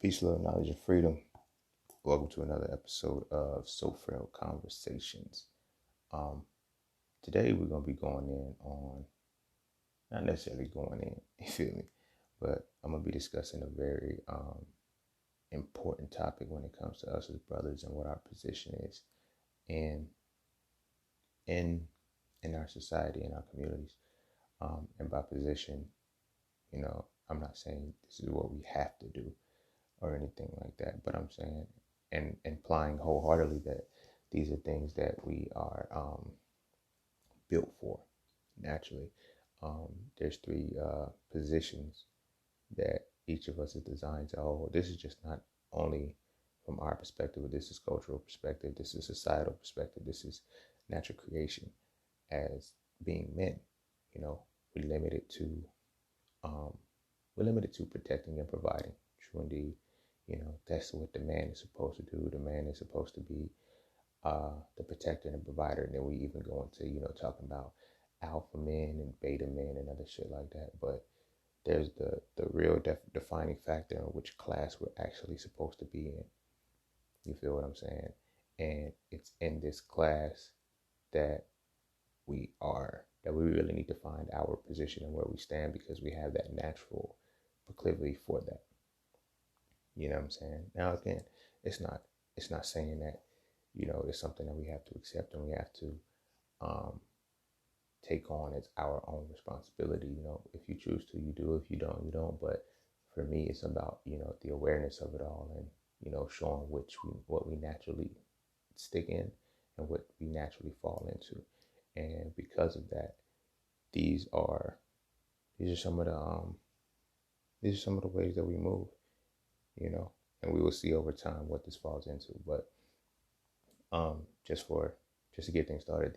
Peace, love, knowledge, and freedom. Welcome to another episode of Frail Conversations. Um, Today we're gonna be going in on, not necessarily going in, you feel me, but I'm gonna be discussing a very important topic when it comes to us as brothers and what our position is in in in our society, in our communities. And by position, I'm not saying this is what we have to do or anything like that. But I'm saying and implying wholeheartedly that these are things that we are built for naturally. There's three positions that each of us is designed to hold. This is just not only from our perspective, but this is cultural perspective. This is societal perspective. This is natural creation as being men. You know, we limit it to protecting and providing. True indeed. That's what the man is supposed to do. The man is supposed to be the protector and the provider. And then we even go into, talking about alpha men and beta men and other shit like that. But there's the real defining factor in which class we're actually supposed to be in. You feel what I'm saying? And it's in this class that that we really need to find our position and where we stand, because we have that natural proclivity for that. You know what I'm saying? Now again, it's not saying that, it's something that we have to accept and we have to take on as our own responsibility. If you choose to, you do. If you don't, you don't. But for me, it's about, the awareness of it all, and, showing what we naturally stick in and what we naturally fall into. And because of that, these are some of the ways that we move, and we will see over time what this falls into. But just to get things started,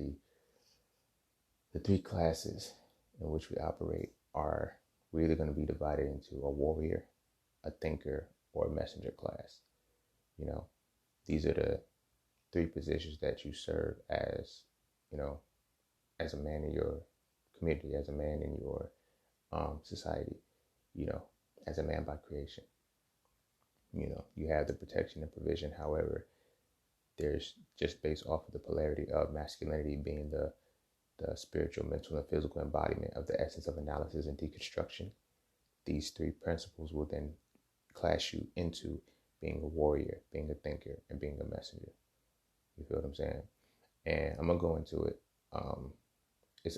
the three classes in which we operate we're either going to be divided into a warrior, a thinker, or a messenger class. These are the three positions that you serve as, as a man in your community, as a man in your society, as a man by creation. You have the protection and provision. However, there's, just based off of the polarity of masculinity being the spiritual, mental, and physical embodiment of the essence of analysis and deconstruction, these three principles will then class you into being a warrior, being a thinker, and being a messenger. You feel what I'm saying? And I'm gonna go into it.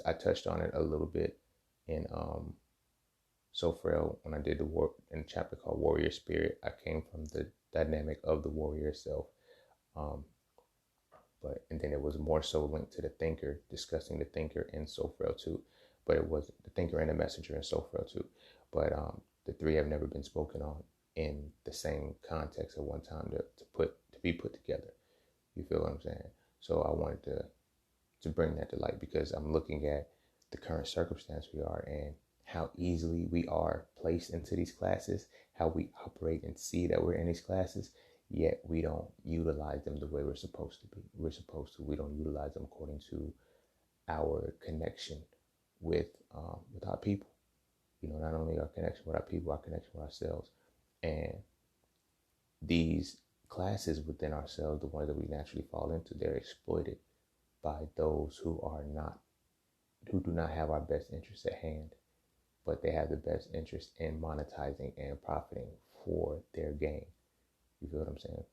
I touched on it a little bit in So Frail when I did the work in a chapter called Warrior Spirit. I came from the dynamic of the warrior self. And then it was more so linked to the thinker, discussing the thinker in So Frail too. But it was the thinker and the messenger in So Frail too. But the three have never been spoken on in the same context at one time to be put together. You feel what I'm saying? So I wanted to bring that to light, because I'm looking at the current circumstance we are in, how easily we are placed into these classes, how we operate and see that we're in these classes, yet we don't utilize them the way we're supposed to be. We don't utilize them according to our connection with our people. Not only our connection with our people, our connection with ourselves. And these classes within ourselves, the ones that we naturally fall into, they're exploited by those who do not have our best interests at hand, but they have the best interest in monetizing and profiting for their gain. You feel what I'm saying?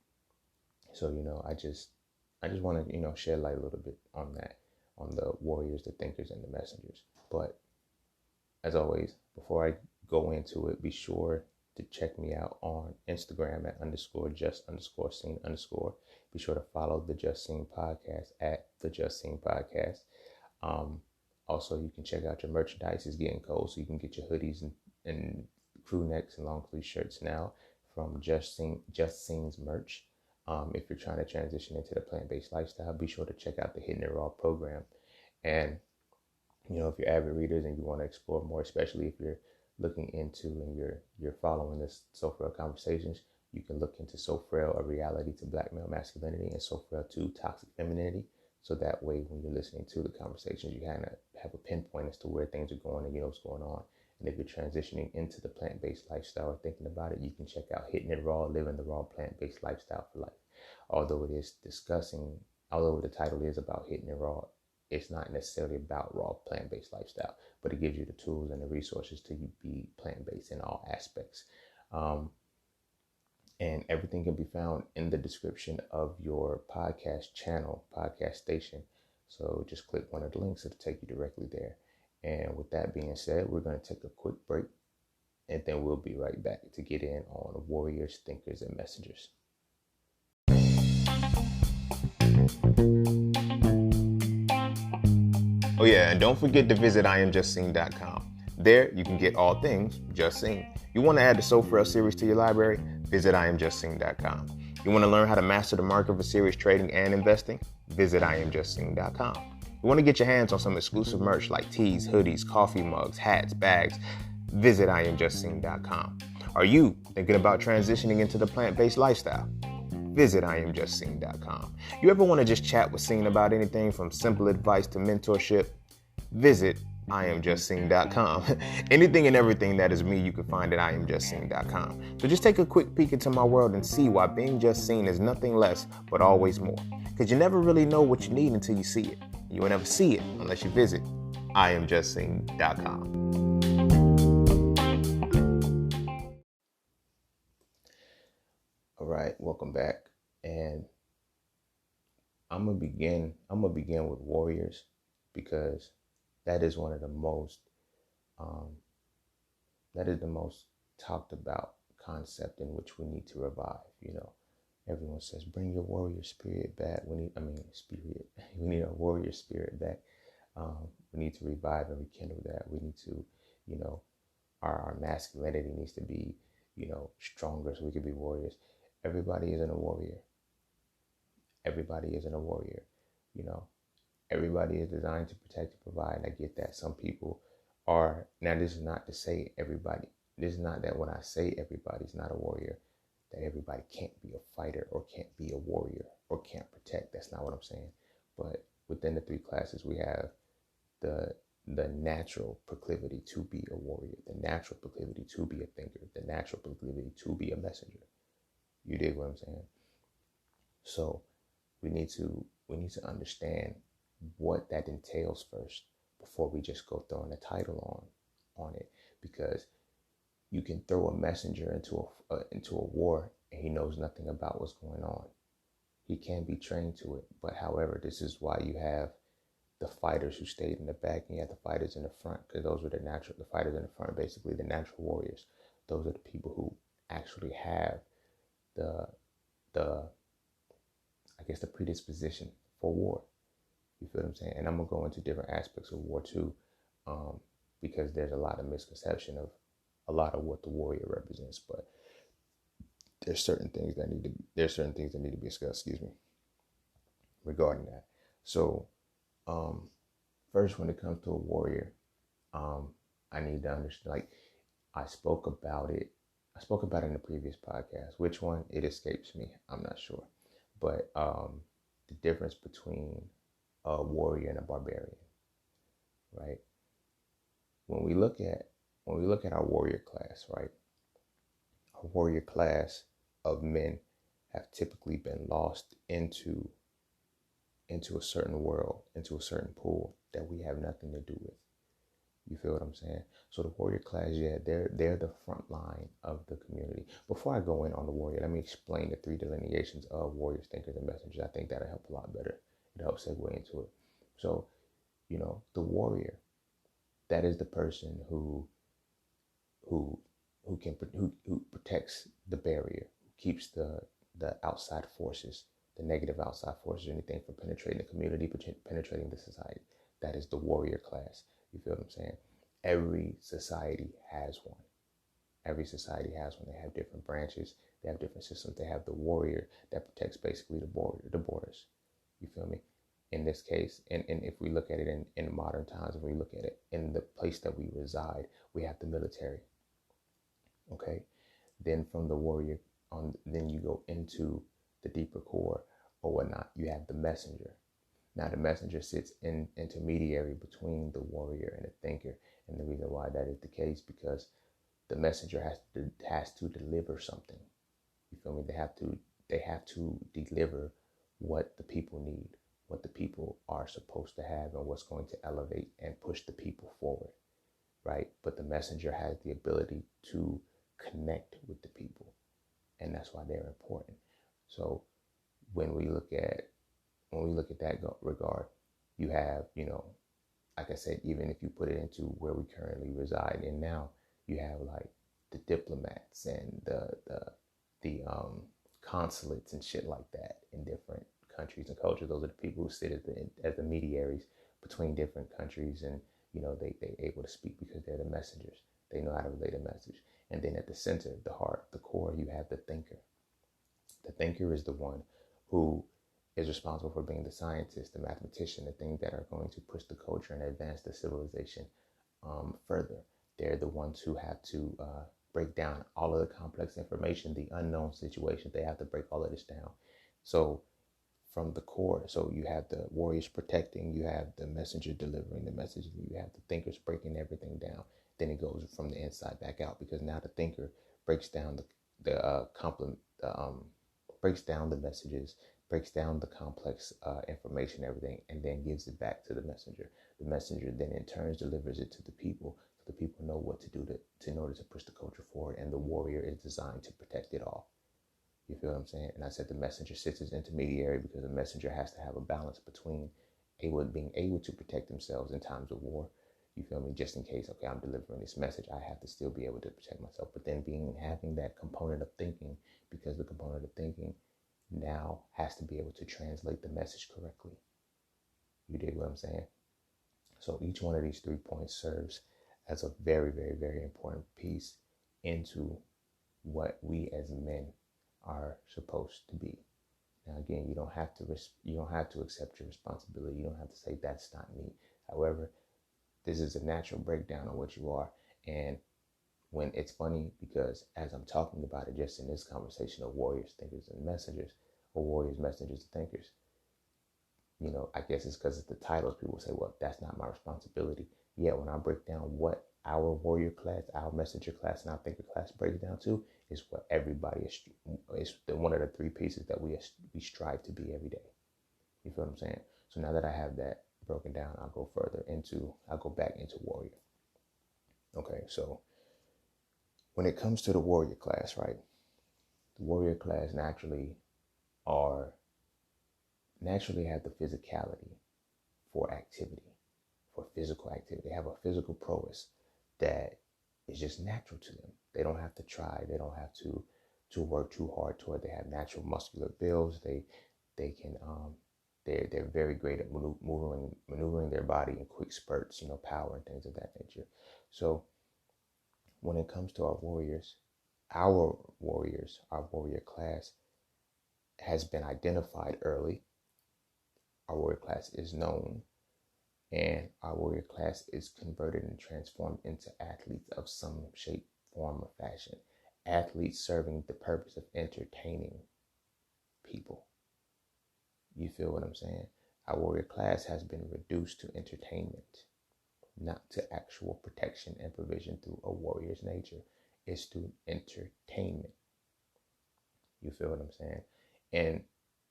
So, I just want to, shed light a little bit on that, on the warriors, the thinkers, and the messengers. But as always, before I go into it, be sure to check me out on Instagram at _just_scene_. Be sure to follow the Just Scene Podcast at the Just Scene Podcast. Also, you can check out your merchandise. It's getting cold, so you can get your hoodies and crew necks and long sleeve shirts now from Just Scene's merch. If you're trying to transition into the plant-based lifestyle, be sure to check out the Hitting It Raw program. And if you're avid readers and you want to explore more, especially if you're looking into and you're following this So Frail Conversations, you can look into So Frail, A Reality to Black Male Masculinity, and So Frail 2, Toxic Femininity. So that way, when you're listening to the conversations, you kind of have a pinpoint as to where things are going and what's going on. And if you're transitioning into the plant-based lifestyle or thinking about it, you can check out Hitting It Raw, Living the Raw Plant-Based Lifestyle for Life. Although the title is about hitting it raw, it's not necessarily about raw plant-based lifestyle, but it gives you the tools and the resources to be plant-based in all aspects. And everything can be found in the description of your podcast station. So just click one of the links, it'll take you directly there. And with that being said, we're going to take a quick break, and then we'll be right back to get in on warriors, thinkers, and messengers. Oh yeah, and don't forget to visit IamJustSeen.com. There, you can get all things Just Seen. You want to add the Frail series to your library? Visit IamJustSeen.com. You want to learn how to master the market for serious trading and investing? Visit IamJustSeen.com. You want to get your hands on some exclusive merch like tees, hoodies, coffee mugs, hats, bags? Visit IamJustSeen.com. Are you thinking about transitioning into the plant-based lifestyle? Visit IamJustSeen.com. You ever want to just chat with Seen about anything from simple advice to mentorship? Visit IamJustSeen.com. Anything and everything that is me, you can find at IamJustSeen.com. So just take a quick peek into my world and see why being just seen is nothing less but always more. Because you never really know what you need until you see it. You will never see it unless you visit IamJustSeen.com. All right, welcome back. And I'm gonna begin with warriors, because that is one of the most talked about concept in which we need to revive. Everyone says, bring your warrior spirit back. We need a warrior spirit back. We need to revive and rekindle that. We need to, our masculinity needs to be, stronger so we can be warriors. Everybody isn't a warrior. Everybody isn't a warrior. Everybody is designed to protect and provide. And I get that. Some people are. Now, this is not to say everybody. This is not that when I say everybody's not a warrior, that everybody can't be a fighter or can't be a warrior or can't protect. That's not what I'm saying. But within the three classes, we have the natural proclivity to be a warrior, the natural proclivity to be a thinker, the natural proclivity to be a messenger. You dig what I'm saying? So we need to understand what that entails first before we just go throwing a title on it, because you can throw a messenger into a war and he knows nothing about what's going on. He can be trained to it, but however, this is why you have the fighters who stayed in the back and you have the fighters in the front, because those were the fighters in the front, basically the natural warriors. Those are the people who actually have the predisposition for war. You feel what I'm saying? And I'm gonna go into different aspects of war too, because there's a lot of misconception of a lot of what the warrior represents. But there's certain things that need to be discussed. Regarding that. So, first, when it comes to a warrior, I need to understand. Like, I spoke about it in the previous podcast. Which one? It escapes me. I'm not sure. But the difference between a warrior and a barbarian, right? When we look at our warrior class, right? A warrior class of men have typically been lost into a certain world, into a certain pool that we have nothing to do with. You feel what I'm saying? So the warrior class, yeah, they're the front line of the community. Before I go in on the warrior, let me explain the three delineations of warriors, thinkers, and messengers. I think that'll help a lot better. It helps segue into it. So, the warrior, that is the person who protects the barrier, who keeps the outside forces, the negative outside forces, anything from penetrating the community, penetrating the society. That is the warrior class. You feel what I'm saying? Every society has one. Every society has one. They have different branches. They have different systems. They have the warrior that protects basically the borders. You feel me? In this case, and if we look at it in modern times, if we look at it in the place that we reside, we have the military. Okay? Then from the warrior then you go into the deeper core or whatnot. You have the messenger. Now the messenger sits in intermediary between the warrior and the thinker. And the reason why that is the case, because the messenger has to deliver something. You feel me? They have to deliver what the people need, what the people are supposed to have, and what's going to elevate and push the people forward, right? But the messenger has the ability to connect with the people, and that's why they're important. So when we look at that regard, you have, like I said, even if you put it into where we currently reside in now, you have like the diplomats and the consulates and shit like that in different countries and cultures. Those are the people who sit as the mediaries between different countries, and they able to speak because they're the messengers. They know how to relay the message. And then at the center, the heart, the core, you have the thinker. The thinker is the one who is responsible for being the scientist, the mathematician, the things that are going to push the culture and advance the civilization further. They're the ones who have to break down all of the complex information, the unknown situations. They have to break all of this down. So from the core, so you have the warriors protecting, you have the messenger delivering the message, and you have the thinkers breaking everything down. Then it goes from the inside back out, because now the thinker breaks down breaks down the messages, breaks down the complex information, everything, and then gives it back to the messenger. The messenger then in turn delivers it to the people, so the people know what to do in order to push the culture forward, and the warrior is designed to protect it all. You feel what I'm saying? And I said the messenger sits as intermediary because the messenger has to have a balance between being able to protect themselves in times of war. You feel me? Just in case, okay, I'm delivering this message, I have to still be able to protect myself. But then having that component of thinking, because the component of thinking now has to be able to translate the message correctly. You dig what I'm saying? So each one of these 3 points serves as a very, very, very important piece into what we as men are supposed to be. Now, again, you don't have to accept your responsibility. You don't have to say that's not me. However, this is a natural breakdown of what you are. And when it's funny, because as I'm talking about it, just in this conversation of warriors, thinkers, and messengers, or warriors, messengers, and thinkers, I guess it's because of the titles. People say, well, that's not my responsibility. Yet when I break down what our warrior class, our messenger class, and our thinker class breaks down to, is what everybody is one of the 3 pieces that we strive to be every day. You feel what I'm saying? So now that I have that broken down, I'll go back into warrior. Okay, so when it comes to the warrior class, right? The warrior class naturally have the physicality for activity, for physical activity. They have a physical prowess that is just natural to them. They don't have to try. They don't have to work too hard toward. They have natural muscular builds. They're very great at maneuvering their body in quick spurts, power and things of that nature. So when it comes to our warrior class has been identified early. Our warrior class is known, and our warrior class is converted and transformed into athletes of some shape, form, or fashion. Athletes serving the purpose of entertaining people. You feel what I'm saying? Our warrior class has been reduced to entertainment, not to actual protection and provision through a warrior's nature. It's through entertainment. You feel what I'm saying? And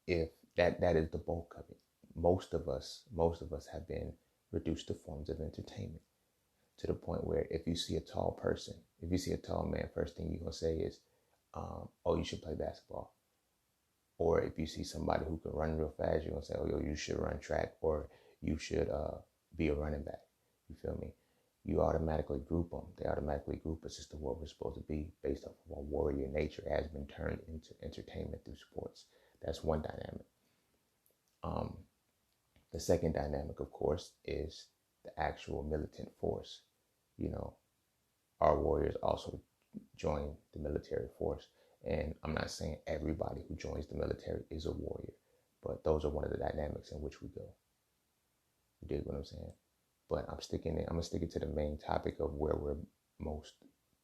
if that is the bulk of it. Most of us have been reduced to forms of entertainment, to the point where if you see a tall man, first thing you're going to say is, oh, you should play basketball. Or if you see somebody who can run real fast, you're going to say, oh, yo, you should run track, or you should be a running back. You feel me? You automatically group them. They automatically group us as to what we're supposed to be based off of our warrior nature has been turned into entertainment through sports. That's one dynamic. The second dynamic, of course, is the actual militant force. Our warriors also join the military force. And I'm not saying everybody who joins the military is a warrior, but those are one of the dynamics in which we go. You dig what I'm saying? But I'm going to stick it to the main topic of where we're most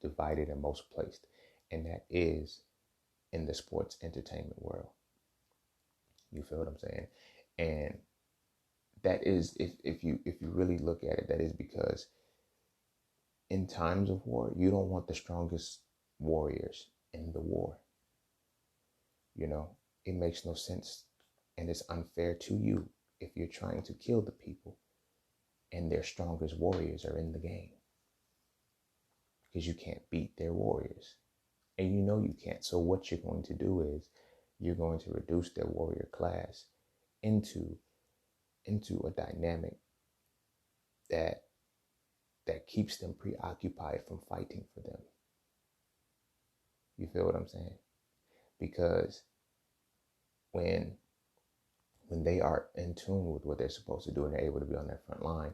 divided and most placed. And that is in the sports entertainment world. You feel what I'm saying? And that is, if you really look at it, that is because in times of war, you don't want the strongest warriors in the war. It makes no sense, and it's unfair to you if you're trying to kill the people and their strongest warriors are in the game, because you can't beat their warriors, and you can't. So what you're going to do is you're going to reduce their warrior class into a dynamic that keeps them preoccupied from fighting for them. You feel what I'm saying? Because when they are in tune with what they're supposed to do and they're able to be on that front line,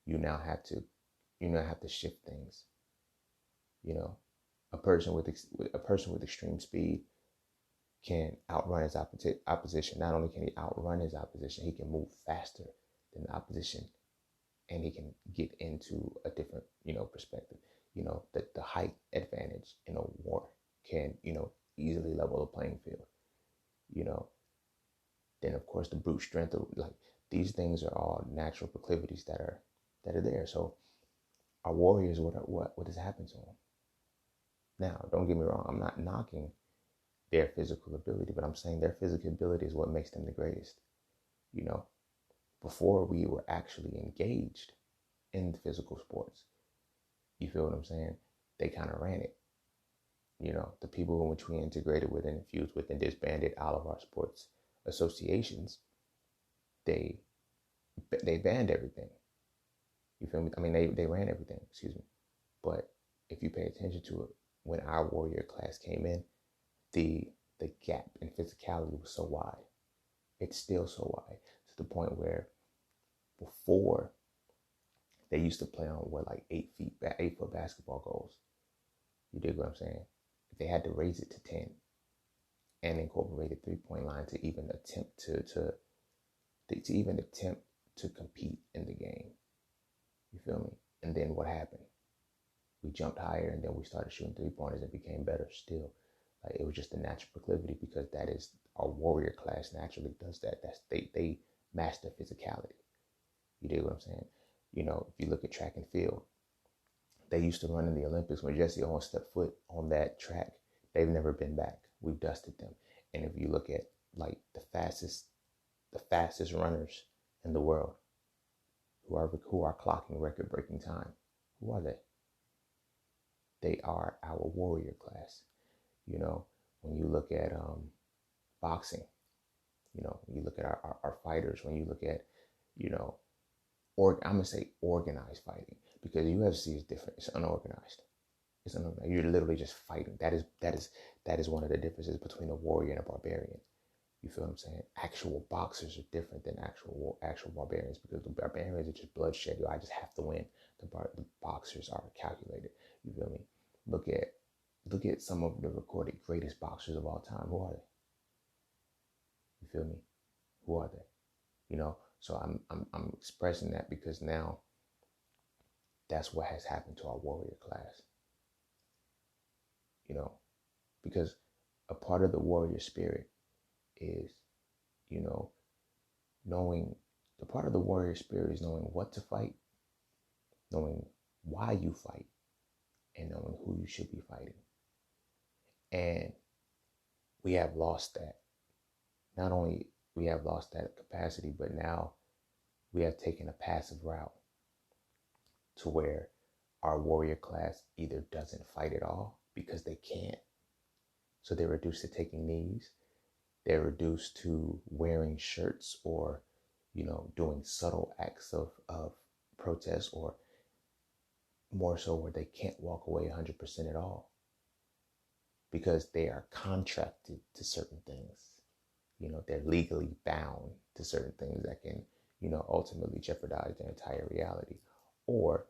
you now have to shift things. A person with extreme speed can outrun his opposition. Not only can he outrun his opposition, he can move faster than the opposition, and he can get into a different, perspective. That the height advantage in a war can, easily level the playing field. Then of course the brute strength of, like, these things are all natural proclivities that are there. So our warriors, what has happened to them? Now, don't get me wrong, I'm not knocking their physical ability, but I'm saying their physical ability is what makes them the greatest. Before we were actually engaged in the physical sports, you feel what I'm saying? They kind of ran it. The people in which we integrated with and infused with and disbanded all of our sports associations, they banned everything. You feel me? I mean, they ran everything, excuse me. But if you pay attention to it, when our warrior class came in, the gap in physicality was so wide. It's still so wide, to the point where before they used to play on like 8-foot basketball goals. You dig what I'm saying? They had to raise it to 10 and incorporate a 3-point line to even attempt to compete in the game. You feel me? And then what happened? We jumped higher, and then we started shooting 3-pointers and became better still. Like, it was just a natural proclivity, because that is our warrior class naturally does that. They master physicality. You dig what I'm saying? If you look at track and field, they used to run in the Olympics. When Jesse Owens stepped foot on that track, they've never been back. We've dusted them. And if you look at like the fastest runners in the world, who are clocking record-breaking time, who are they? They are our warrior class. When you look at boxing, when you look at our fighters, when you look at, I'm gonna say organized fighting, because UFC is different. It's unorganized. You're literally just fighting. That is one of the differences between a warrior and a barbarian. You feel what I'm saying? Actual boxers are different than actual barbarians, because the barbarians are just bloodshed. I just have to win. The boxers are calculated. You feel me? Look at some of the recorded greatest boxers of all time. Who are they? You feel me? Who are they? So I'm expressing that because now that's what has happened to our warrior class. Because a part of the warrior spirit is, knowing what to fight, knowing why you fight, and knowing who you should be fighting. And we have lost that. Not only we have lost that capacity, but now we have taken a passive route to where our warrior class either doesn't fight at all because they can't. So they're reduced to taking knees. They're reduced to wearing shirts, or, doing subtle acts of protest, or more so where they can't walk away 100% at all, because they are contracted to certain things. They're legally bound to certain things that can, ultimately jeopardize their entire reality. Or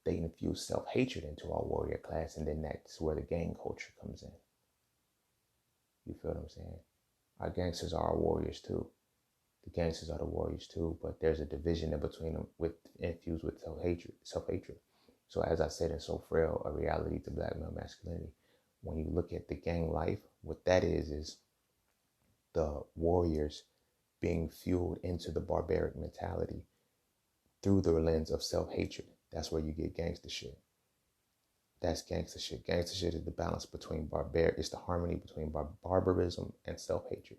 they infuse self-hatred into our warrior class, and then that's where the gang culture comes in. You feel what I'm saying? Our gangsters are our warriors too. The gangsters are the warriors too, but there's a division in between them, infused with self-hatred. So as I said in So Frail, A Reality to Black Male Masculinity, when you look at the gang life, what that is the warriors being fueled into the barbaric mentality through the lens of self-hatred. That's where you get gangster shit. That's gangster shit. Gangster shit is the balance between it's the harmony between barbarism and self-hatred.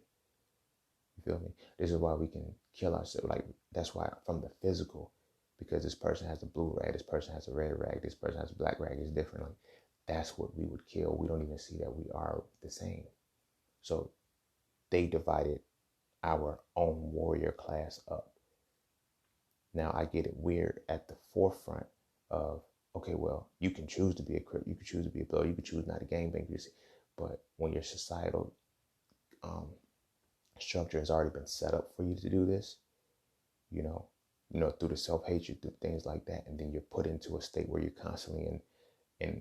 You feel me? This is why we can kill ourselves. Like, that's why from the physical, because this person has a blue rag, this person has a red rag, this person has a black rag, is different. Like, that's what we would kill. We don't even see that we are the same. So they divided our own warrior class up. Now I get it, we're at the forefront of, okay, well, you can choose to be a crip, you can choose to be a blow, you can choose not to gangbang, but when your societal structure has already been set up for you to do this, you know, through the self-hatred, through things like that, and then you're put into a state where you're constantly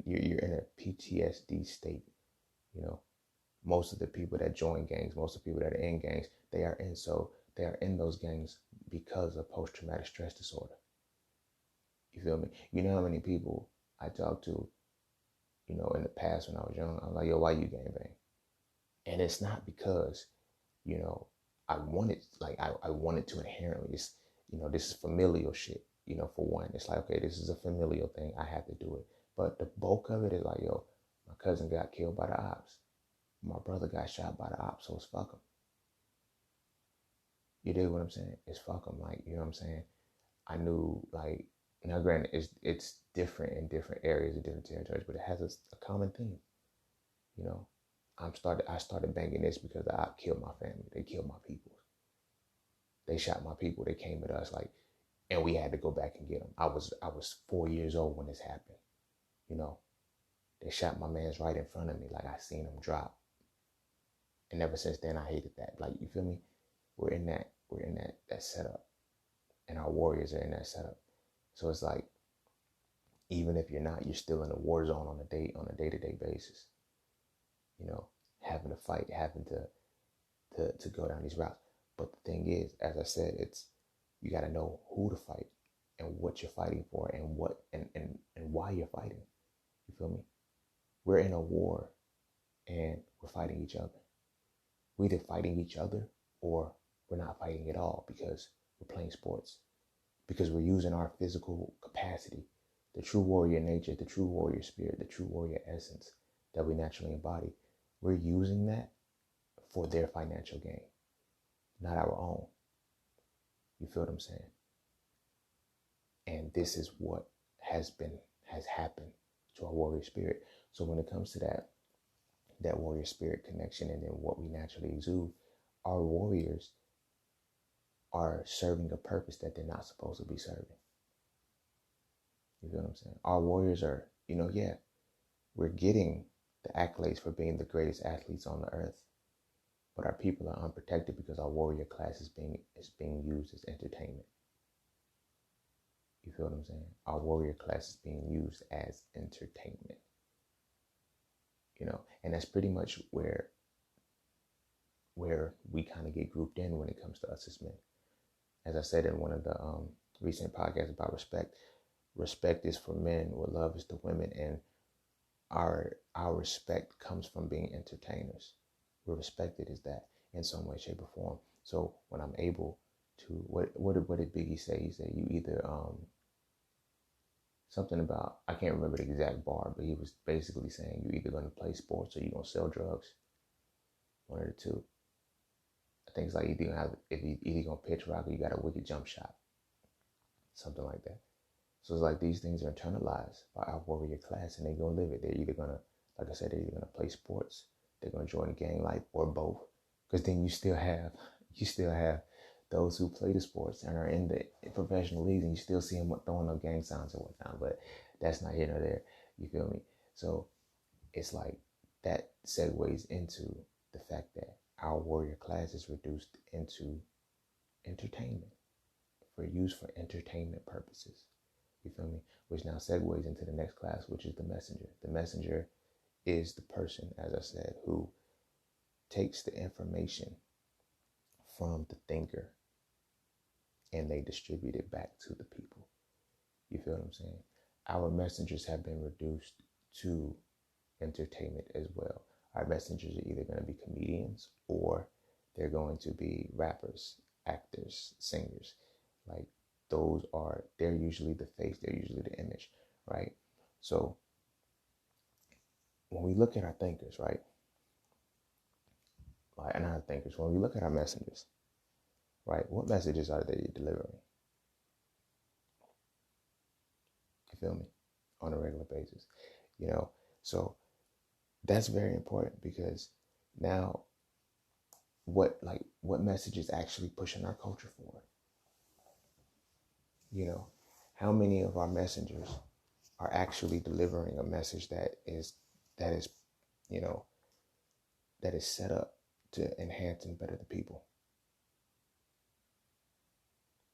you're in a PTSD state. Most of the people that join gangs, most of the people that are in gangs, they are in those gangs because of post-traumatic stress disorder. You feel me? You know how many people I talked to, in the past when I was young, I'm like, yo, why you gangbang? And it's not because, I wanted, I wanted to inherently. It's, this is familial shit, for one. It's like, okay, this is a familial thing. I have to do it. But the bulk of it is like, yo, my cousin got killed by the ops. My brother got shot by the ops, so it's fuck him. You dig what I'm saying? It's fuck him. Like, you know what I'm saying? I knew, like, now granted, it's different in different areas and different territories, but it has a common theme. I started banging this because the op killed my family. They killed my people. They shot my people. They came at us, like, and we had to go back and get them. I was 4 years old when this happened. They shot my man's right in front of me. Like, I seen him drop. And ever since then, I hated that. Like, you feel me? We're in that setup. And our warriors are in that setup. So it's like, even if you're not, you're still in a war zone on a day-to-day basis. Having to fight, having to go down these routes. But the thing is, as I said, you got to know who to fight and what you're fighting for and what and why you're fighting. You feel me? We're in a war and we're fighting each other. We're either fighting each other or we're not fighting at all because we're playing sports, because we're using our physical capacity, the true warrior nature, the true warrior spirit, the true warrior essence that we naturally embody. We're using that for their financial gain, not our own. You feel what I'm saying? And this is what has happened to our warrior spirit. So when it comes to that warrior spirit connection and then what we naturally exude, our warriors are serving a purpose that they're not supposed to be serving. You feel what I'm saying? Our warriors are, we're getting the accolades for being the greatest athletes on the earth, but our people are unprotected because our warrior class is being used as entertainment. You feel what I'm saying? Our warrior class is being used as entertainment. And that's pretty much where we kind of get grouped in when it comes to us as men. As I said in one of the recent podcasts about respect, respect is for men, what love is to women, and our respect comes from being entertainers. We're respected as that in some way, shape, or form. So when I'm able to, what did Biggie say? He said, you either something about, I can't remember the exact bar, but he was basically saying you're either going to play sports or you're going to sell drugs. One of the two. I think it's like if you either going to pitch rock or you got a wicked jump shot. Something like that. So it's like these things are internalized by our warrior class and they're going to live it. They're either going to, like I said, they're either going to play sports, they're going to join gang life, or both. Because then you still have those who play the sports and are in the professional leagues, and you still see them throwing up gang signs and whatnot, but that's not here nor there. You feel me? So it's like that segues into the fact that our warrior class is reduced into entertainment, for use for entertainment purposes. You feel me? Which now segues into the next class, which is the messenger. The messenger is the person, as I said, who takes the information from the thinker and they distribute it back to the people. You feel what I'm saying? Our messengers have been reduced to entertainment as well. Our messengers are either going to be comedians or they're going to be rappers. actors, singers. Like they're usually the face, they're usually the image, right? So when we look at our thinkers, right? Like, and our thinkers, when we look at our messengers, right? What messages are they delivering? You feel me? On a regular basis, you know? So that's very important because now what message is actually pushing our culture forward? You know, how many of our messengers are actually delivering a message that is, you know, that is set up to enhance and better the people?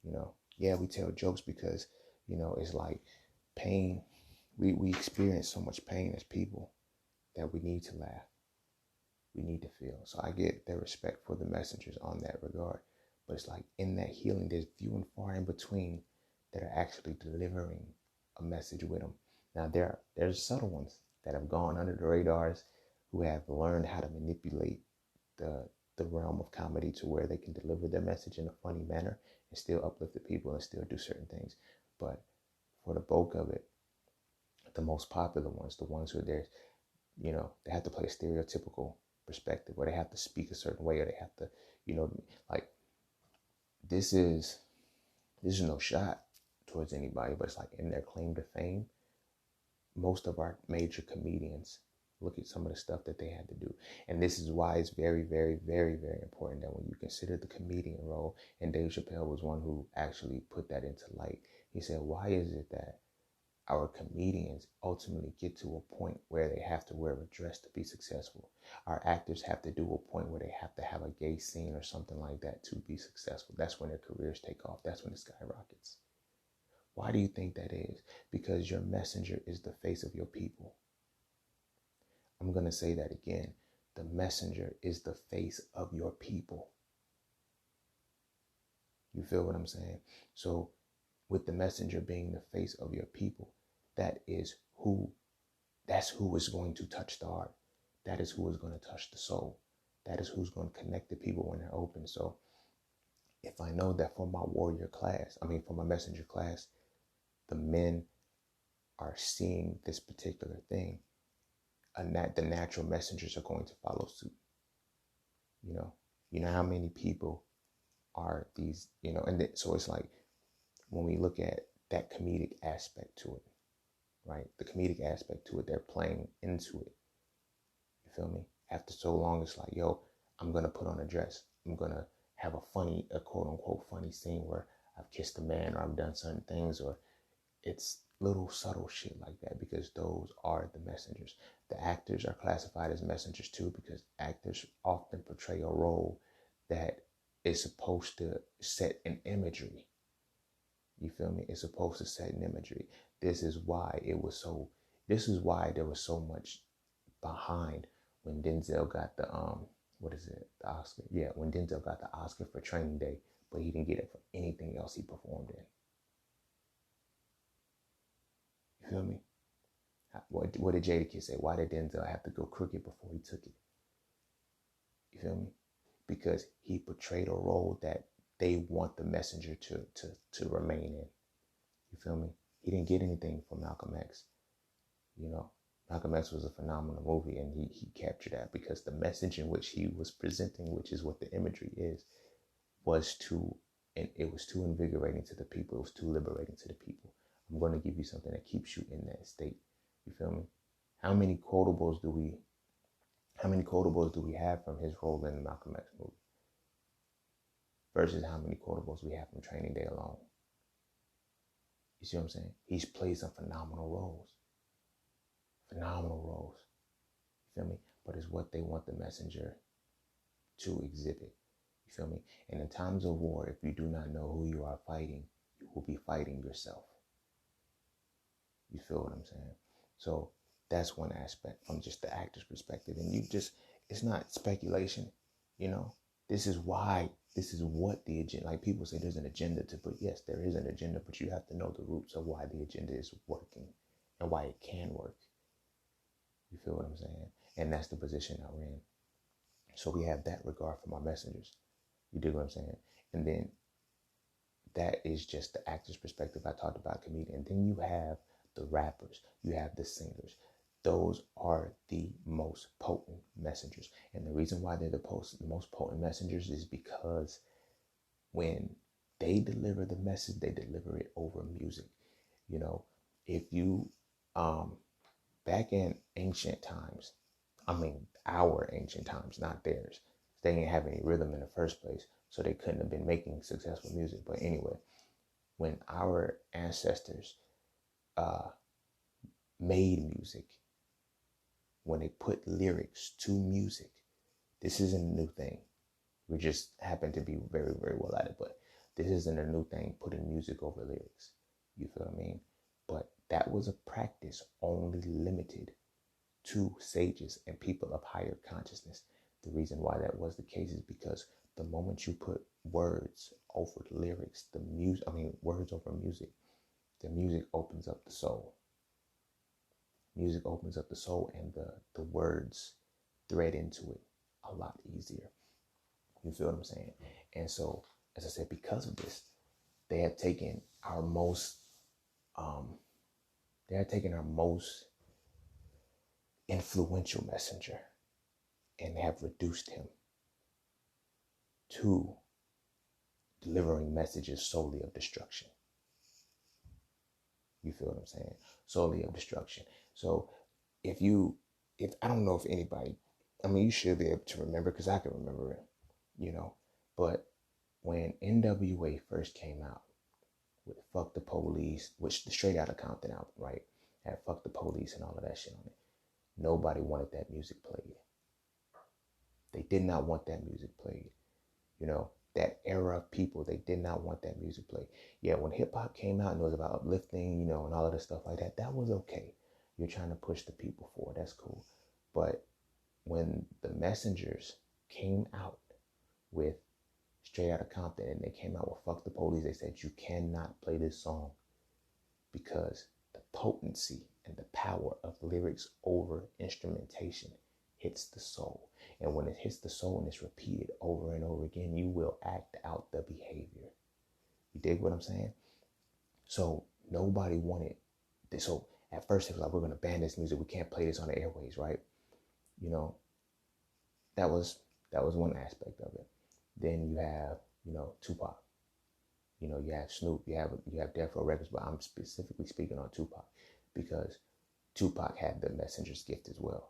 You know, yeah, we tell jokes because, you know, it's like pain. We experience so much pain as people that we need to laugh. We need to feel. So I get their respect for the messengers on that regard. But it's like in that healing, there's few and far in between that are actually delivering a message with them. Now there's subtle ones that have gone under the radars, who have learned how to manipulate the the realm of comedy to where they can deliver their message in a funny manner and still uplift the people and still do certain things. But for the bulk of it, the most popular ones, the ones who they're, you know, they have to play a stereotypical perspective, or they have to speak a certain way, or they have to, you know, like this is no shot towards anybody, but it's like in their claim to fame, most of our major comedians, look at some of the stuff that they had to do. And this is why it's very, very, very, very important that when you consider the comedian role, and Dave Chappelle was one who actually put that into light. He said, why is it that our comedians ultimately get to a point where they have to wear a dress to be successful? Our actors have to do a point where they have to have a gay scene or something like that to be successful. That's when their careers take off. That's when it skyrockets. Why do you think that is? Because your messenger is the face of your people. I'm going to say that again. The messenger is the face of your people. You feel what I'm saying? So with the messenger being the face of your people, that's who is going to touch the heart. That is who is going to touch the soul. That is who's going to connect the people when they're open. So if I know that for for my messenger class, the men are seeing this particular thing, and that the natural messengers are going to follow suit. You know how many people are these, so it's like when we look at that comedic aspect to it, right? The comedic aspect to it, they're playing into it. You feel me? After so long, it's like, yo, I'm going to put on a dress. I'm going to have a quote unquote funny scene where I've kissed a man, or I've done certain things, or it's little subtle shit like that, because those are the messengers. The actors are classified as messengers too, because actors often portray a role that is supposed to set an imagery. You feel me? It's supposed to set an imagery. This is why there was so much behind when Denzel got the the Oscar. Yeah, when Denzel got the Oscar for Training Day, but he didn't get it for anything else he performed in. You feel me? What did Jadakiss say? Why did Denzel have to go crooked before he took it? You feel me? Because he portrayed a role that they want the messenger to remain in. You feel me? He didn't get anything from Malcolm X. You know, Malcolm X was a phenomenal movie, and he captured that because the message in which he was presenting, which is what the imagery is, it was too invigorating to the people. It was too liberating to the people. I'm going to give you something that keeps you in that state. You feel me? How many quotables do we have from his role in the Malcolm X movie versus how many quotables we have from Training Day alone? You see what I'm saying? He's played some phenomenal roles. Phenomenal roles. You feel me? But it's what they want the messenger to exhibit. You feel me? And in times of war, if you do not know who you are fighting, you will be fighting yourself. You feel what I'm saying? So that's one aspect from just the actor's perspective. And it's not speculation, you know? This is what the agenda, like people say there's an agenda but yes, there is an agenda, but you have to know the roots of why the agenda is working and why it can work. You feel what I'm saying? And that's the position that we're in. So we have that regard for my messengers. You dig what I'm saying? And then that is just the actor's perspective. I talked about comedian. Then you have the rappers, you have the singers. Those are the most potent messengers. And the reason why they're the most potent messengers is because when they deliver the message, they deliver it over music. You know, if you, back in ancient times, I mean, our ancient times, not theirs, they didn't have any rhythm in the first place, so they couldn't have been making successful music. But anyway, when our ancestors uh, made music, when they put lyrics to music, this isn't a new thing. We just happen to be very, very well at it, but this isn't a new thing, putting music over lyrics. You feel what I mean? But that was a practice only limited to sages and people of higher consciousness. The reason why that was the case is because the moment you put words over lyrics, words over music, the music opens up the soul. Music opens up the soul, and the words thread into it a lot easier. You feel what I'm saying? And so, as I said, because of this, they had taken our most, influential messenger and have reduced him to delivering messages solely of destruction. You feel what I'm saying? Solely of destruction. So if I don't know if anybody, you should be able to remember, because I can remember it, but when NWA first came out with Fuck the Police, which the Straight Outta Compton album, right, had Fuck the Police and all of that shit on it, nobody wanted that music played. They did not want that music played. That era of people, they did not want that music played. Yeah, when hip hop came out and it was about uplifting, and all of this stuff like that, that was okay. You're trying to push the people forward. That's cool. But when the Messengers came out with Straight Outta Compton and they came out with Fuck the Police, they said, you cannot play this song because the potency and the power of lyrics over instrumentation hits the soul. And when it hits the soul and it's repeated over and over again, you will act out the behavior. You dig what I'm saying? So nobody wanted this. So at first it was like, we're going to ban this music. We can't play this on the airways, right? That was one aspect of it. Then you have, Tupac. You have Snoop, you have Death Row Records, but I'm specifically speaking on Tupac because Tupac had the messenger's gift as well.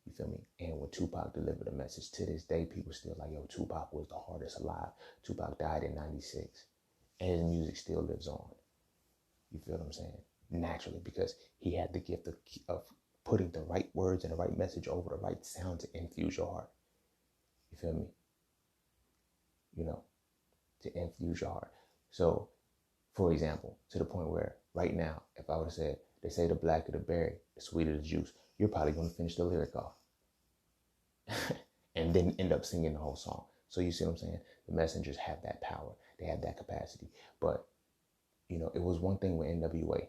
You feel me? And when Tupac delivered a message, to this day, people still like, yo, Tupac was the hardest alive. Tupac died in 96 and his music still lives on. You feel what I'm saying? Naturally, because he had the gift of putting the right words and the right message over the right sound to infuse your heart. You feel me? To infuse your heart. So, for example, to the point where right now, if I would have said, they say the blacker the berry, the sweeter the juice, you're probably going to finish the lyric off and then end up singing the whole song. So you see what I'm saying? The Messengers have that power. They have that capacity. But, it was one thing with NWA.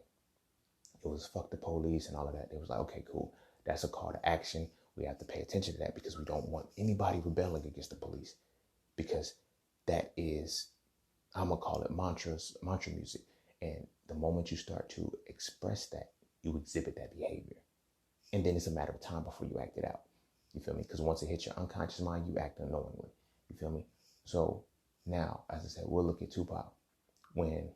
It was Fuck the Police and all of that. It was like, okay, cool. That's a call to action. We have to pay attention to that because we don't want anybody rebelling against the police. Because that is, I'm going to call it mantra music. And the moment you start to express that, you exhibit that behavior. And then it's a matter of time before you act it out. You feel me? Because once it hits your unconscious mind, you act unknowingly. You feel me? So now, as I said, we'll look at Tupac. When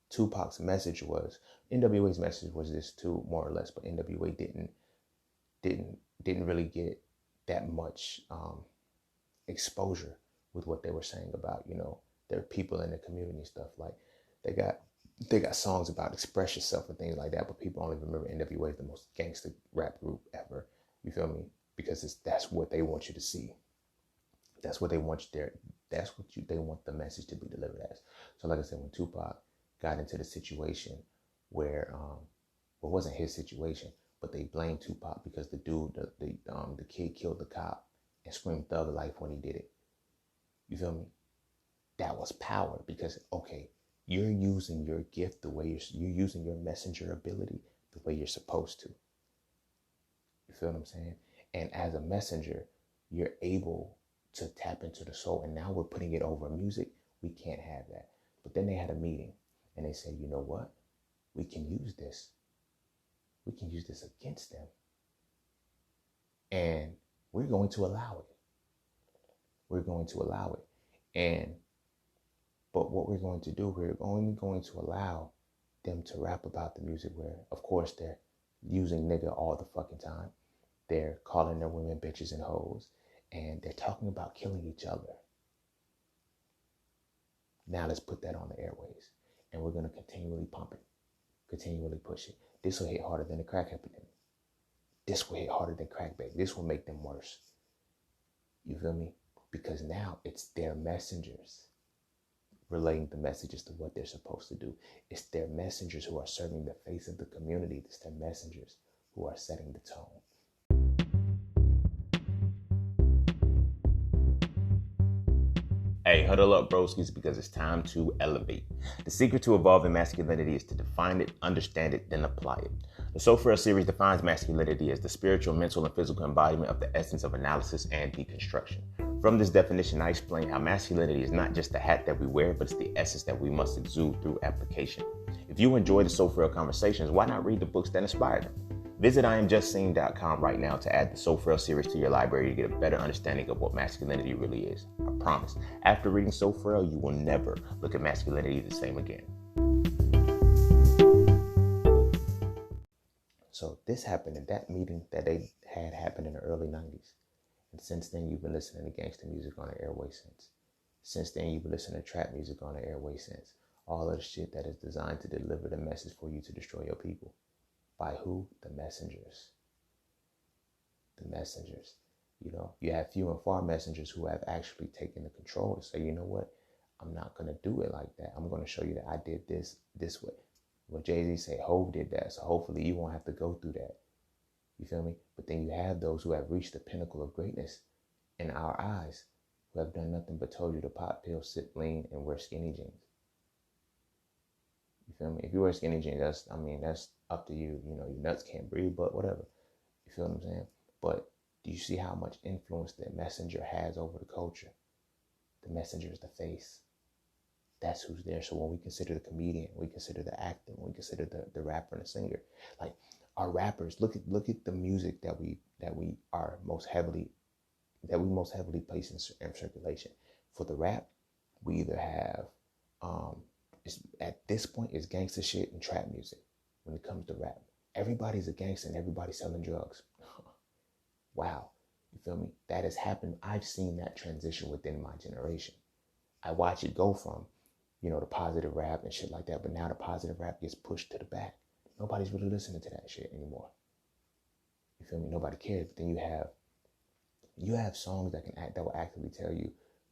Tupac's message was, NWA's message was this too, more or less, but NWA didn't really get that much exposure with what they were saying about, their people in the community and stuff. Like they got songs about express yourself and things like that, but people only remember NWA as the most gangster rap group ever. You feel me? Because that's what they want you to see. That's what they want they want the message to be delivered as. So like I said, when Tupac got into the situation where it wasn't his situation, but they blamed Tupac because the dude, the kid killed the cop and screamed thug life when he did it. You feel me? That was power because, okay, you're using your gift the way you're using your messenger ability the way you're supposed to. You feel what I'm saying? And as a messenger, you're able to tap into the soul. And now we're putting it over music. We can't have that. But then they had a meeting and they said, you know what? We can use this. We can use this against them. And we're going to allow it. We're going to allow it. But what we're going to do, we're only going to allow them to rap about the music where, of course, they're using nigga all the fucking time. They're calling their women bitches and hoes. And they're talking about killing each other. Now let's put that on the airways. And we're going to continually pump it. Continually push it. This will hit harder than the crack epidemic. This will hit harder than crack baby. This will make them worse. You feel me? Because now it's their messengers relaying the messages to what they're supposed to do. It's their messengers who are serving the face of the community. It's their messengers who are setting the tone. Hey, huddle up, broskies, because it's time to elevate. The secret to evolving masculinity is to define it, understand it, then apply it. The So Frail series defines masculinity as the spiritual, mental, and physical embodiment of the essence of analysis and deconstruction. From this definition, I explain how masculinity is not just the hat that we wear, but it's the essence that we must exude through application. If you enjoy the So Frail conversations, why not read the books that inspire them? Visit IamJustSeen.com right now to add the So Frail series to your library to get a better understanding of what masculinity really is. I promise. After reading So Frail, you will never look at masculinity the same again. So this happened at that meeting that they had happened in the early 90s. And since then, you've been listening to gangster music on the airway since. Since then, you've been listening to trap music on the airway since. All of the shit that is designed to deliver the message for you to destroy your people. By who? The messengers. The messengers. You know, you have few and far messengers who have actually taken the control to say, you know what? I'm not going to do it like that. I'm going to show you that I did this way. What Jay-Z said, Hov did that. So hopefully you won't have to go through that. You feel me? But then you have those who have reached the pinnacle of greatness in our eyes, who have done nothing but told you to pop pills, sip lean, and wear skinny jeans. You feel me? If you wear skinny jeans, that's up to you. You know, your nuts can't breathe, but whatever. You feel what I'm saying? But do you see how much influence the messenger has over the culture? The messenger is the face. That's who's there. So when we consider the comedian, we consider the actor, when we consider the rapper and the singer, like our rappers, look at the music that we most heavily place in circulation. For the rap, we either have at this point it's gangster shit and trap music. When it comes to rap, everybody's a gangster and everybody's selling drugs. Wow, you feel me? That has happened. I've seen that transition within my generation. I watch it go from, you know, the positive rap and shit like that, but now the positive rap gets pushed to the back. Nobody's really listening to that shit anymore. You feel me? Nobody cares. But then you have songs that will actively tell you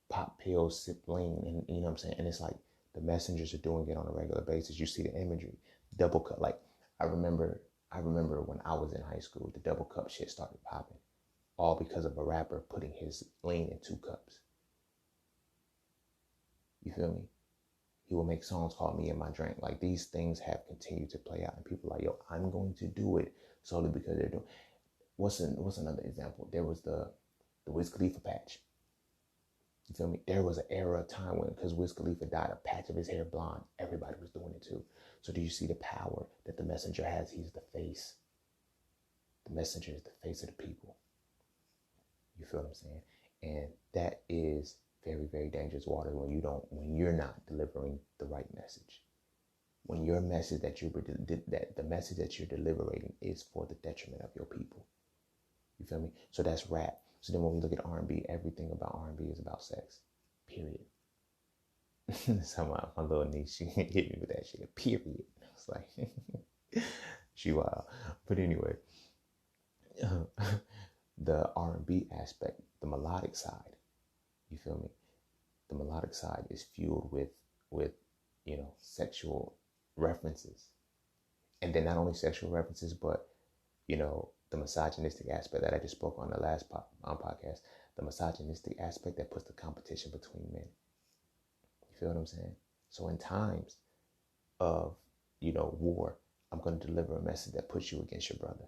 pop pills, sip lean, and you know what I'm saying? And it's like the messengers are doing it on a regular basis. You see the imagery, double cup. Like I remember when I was in high school, the double cup shit started popping, all because of a rapper putting his lean in 2 cups. You feel me? He will make songs called Me and My Drink. Like these things have continued to play out, and people are like, yo, I'm going to do it solely because they're doing. What's another example? There was the Wiz Khalifa patch. You feel me? There was an era of time when, because Wiz Khalifa dyed a patch of his hair blonde, everybody was doing it too. So do you see the power that the messenger has? He's the face. The messenger is the face of the people. You feel what I'm saying? And that is very, very dangerous water when you're not delivering the right message. When your message the message that you're delivering is for the detriment of your people. You feel me? So that's rap. So then when we look at R&B, everything about R&B is about sex. Period. So my little niece, she hit me with that shit. Period. I was like, she wild. But anyway, the R&B aspect, the melodic side, you feel me? The melodic side is fueled with you know, sexual references. And then not only sexual references, but, you know, the misogynistic aspect that I just spoke on the last podcast, the misogynistic aspect that puts the competition between men. You feel what I'm saying? So in times of, you know, war, I'm going to deliver a message that puts you against your brother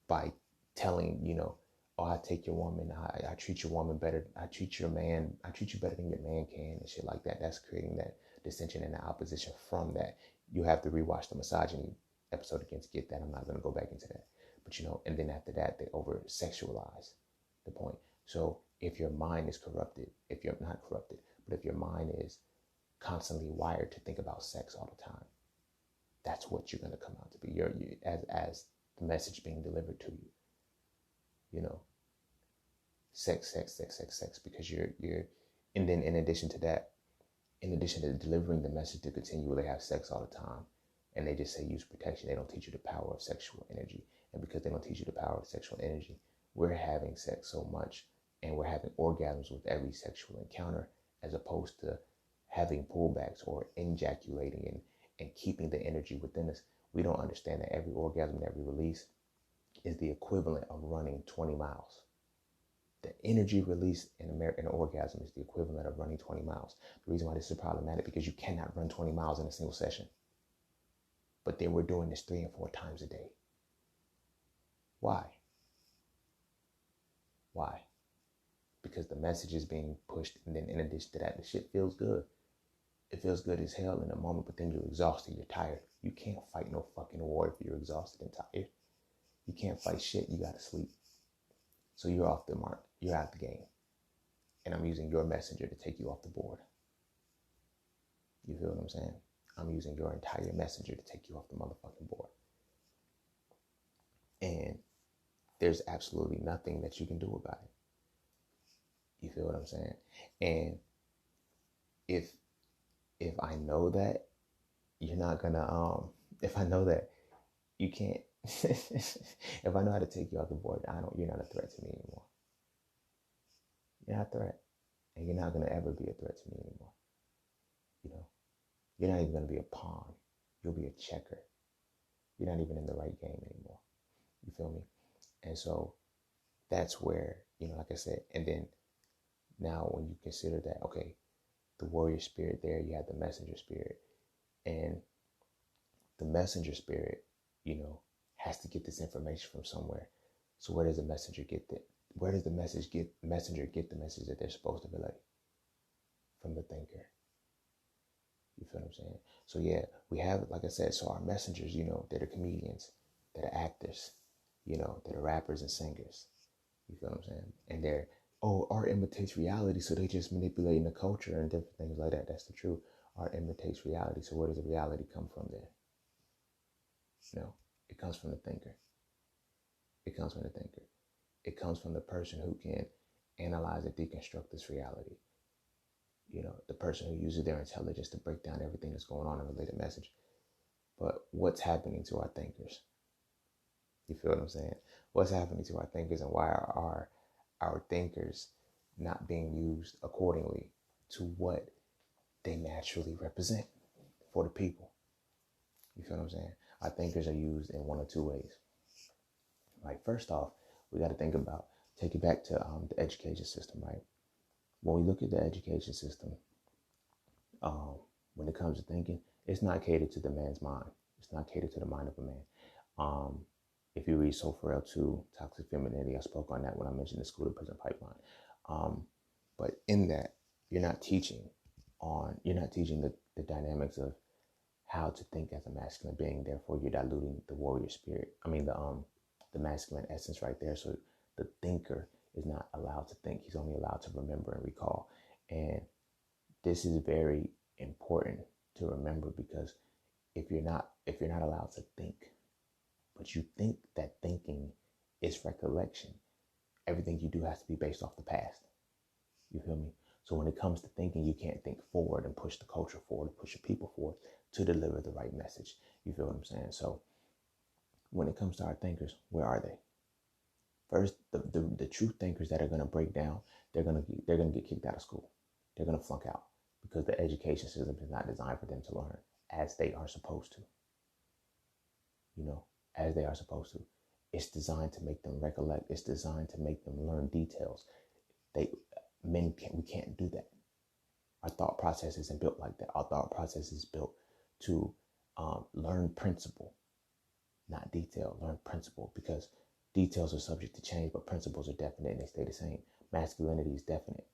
by telling, you know, oh, I take your woman, I treat your woman better, I treat your man, I treat you better than your man can, and shit like that. That's creating that dissension and the opposition from that. You have to rewatch the misogyny episode again to get that. I'm not going to go back into that. But, and then after that, they over sexualize the point. So if your mind is corrupted, if you're not corrupted, but if your mind is constantly wired to think about sex all the time, that's what you're going to come out to be. As the message being delivered to you. Sex, because you're, and then in addition to that, in addition to delivering the message to continually have sex all the time, and they just say use protection, they don't teach you the power of sexual energy. And because they don't teach you the power of sexual energy, we're having sex so much and we're having orgasms with every sexual encounter, as opposed to having pullbacks or ejaculating and keeping the energy within us. We don't understand that every orgasm and every release is the equivalent of running 20 miles. The energy released in an orgasm is the equivalent of running 20 miles. The reason why this is problematic, because you cannot run 20 miles in a single session. But then we're doing this 3 and 4 times a day. Why? Why? Because the message is being pushed, and then in addition to that, the shit feels good. It feels good as hell in the moment, but then you're exhausted, you're tired. You can't fight no fucking war if you're exhausted and tired. You can't fight shit, you gotta sleep. So you're off the mark, you're out the game. And I'm using your messenger to take you off the board. You feel what I'm saying? I'm using your entire messenger to take you off the motherfucking board. And there's absolutely nothing that you can do about it. You feel what I'm saying? And if I know that you're not gonna, if I know that you can't, if I know how to take you off the board, you're not a threat to me anymore. You're not a threat. And you're not gonna ever be a threat to me anymore. You're not even gonna be a pawn. You'll be a checker. You're not even in the right game anymore. You feel me? And so that's where, like I said, and then now when you consider that, okay, the warrior spirit there, you have the messenger spirit, and the messenger spirit, has to get this information from somewhere. So where does the messenger get that? Where does the messenger get the message that they're supposed to relay? From the thinker. You feel what I'm saying? So yeah, we have, like I said, so our messengers, they're the comedians, they're the actors, they're the rappers and singers. You feel what I'm saying? And they're, art imitates reality, so they just manipulating the culture and different things like that. That's the truth. Art imitates reality. So where does the reality come from there? It comes from the thinker. It comes from the thinker. It comes from the person who can analyze and deconstruct this reality. The person who uses their intelligence to break down everything that's going on and relay the message. But what's happening to our thinkers? You feel what I'm saying? What's happening to our thinkers, and why are our thinkers not being used accordingly to what they naturally represent for the people? You feel what I'm saying? Our thinkers are used in one of two ways. Like, first off, we got to think about, take it back to the education system, right? When we look at the education system, when it comes to thinking, it's not catered to the man's mind. It's not catered to the mind of a man. If you read Frail 2, Toxic Femininity, I spoke on that when I mentioned the school to prison pipeline. But in that, you're not teaching the dynamics of how to think as a masculine being. Therefore, you're diluting the warrior spirit. The masculine essence right there. So the thinker is not allowed to think. He's only allowed to remember and recall. And this is very important to remember, because if you're not allowed to think, but you think that thinking is recollection, everything you do has to be based off the past. You feel me? So when it comes to thinking, you can't think forward and push the culture forward, push your people forward to deliver the right message. You feel what I'm saying? So when it comes to our thinkers, where are they? First, the true thinkers that are going to break down, they're going to get kicked out of school. They're going to flunk out, because the education system is not designed for them to learn as they are supposed to. As they are supposed to. It's designed to make them recollect. It's designed to make them learn details. We can't do that. Our thought process isn't built like that. Our thought process is built to learn principle, not detail. Learn principle, because Details are subject to change, but principles are definite and they stay the same. Masculinity is definite.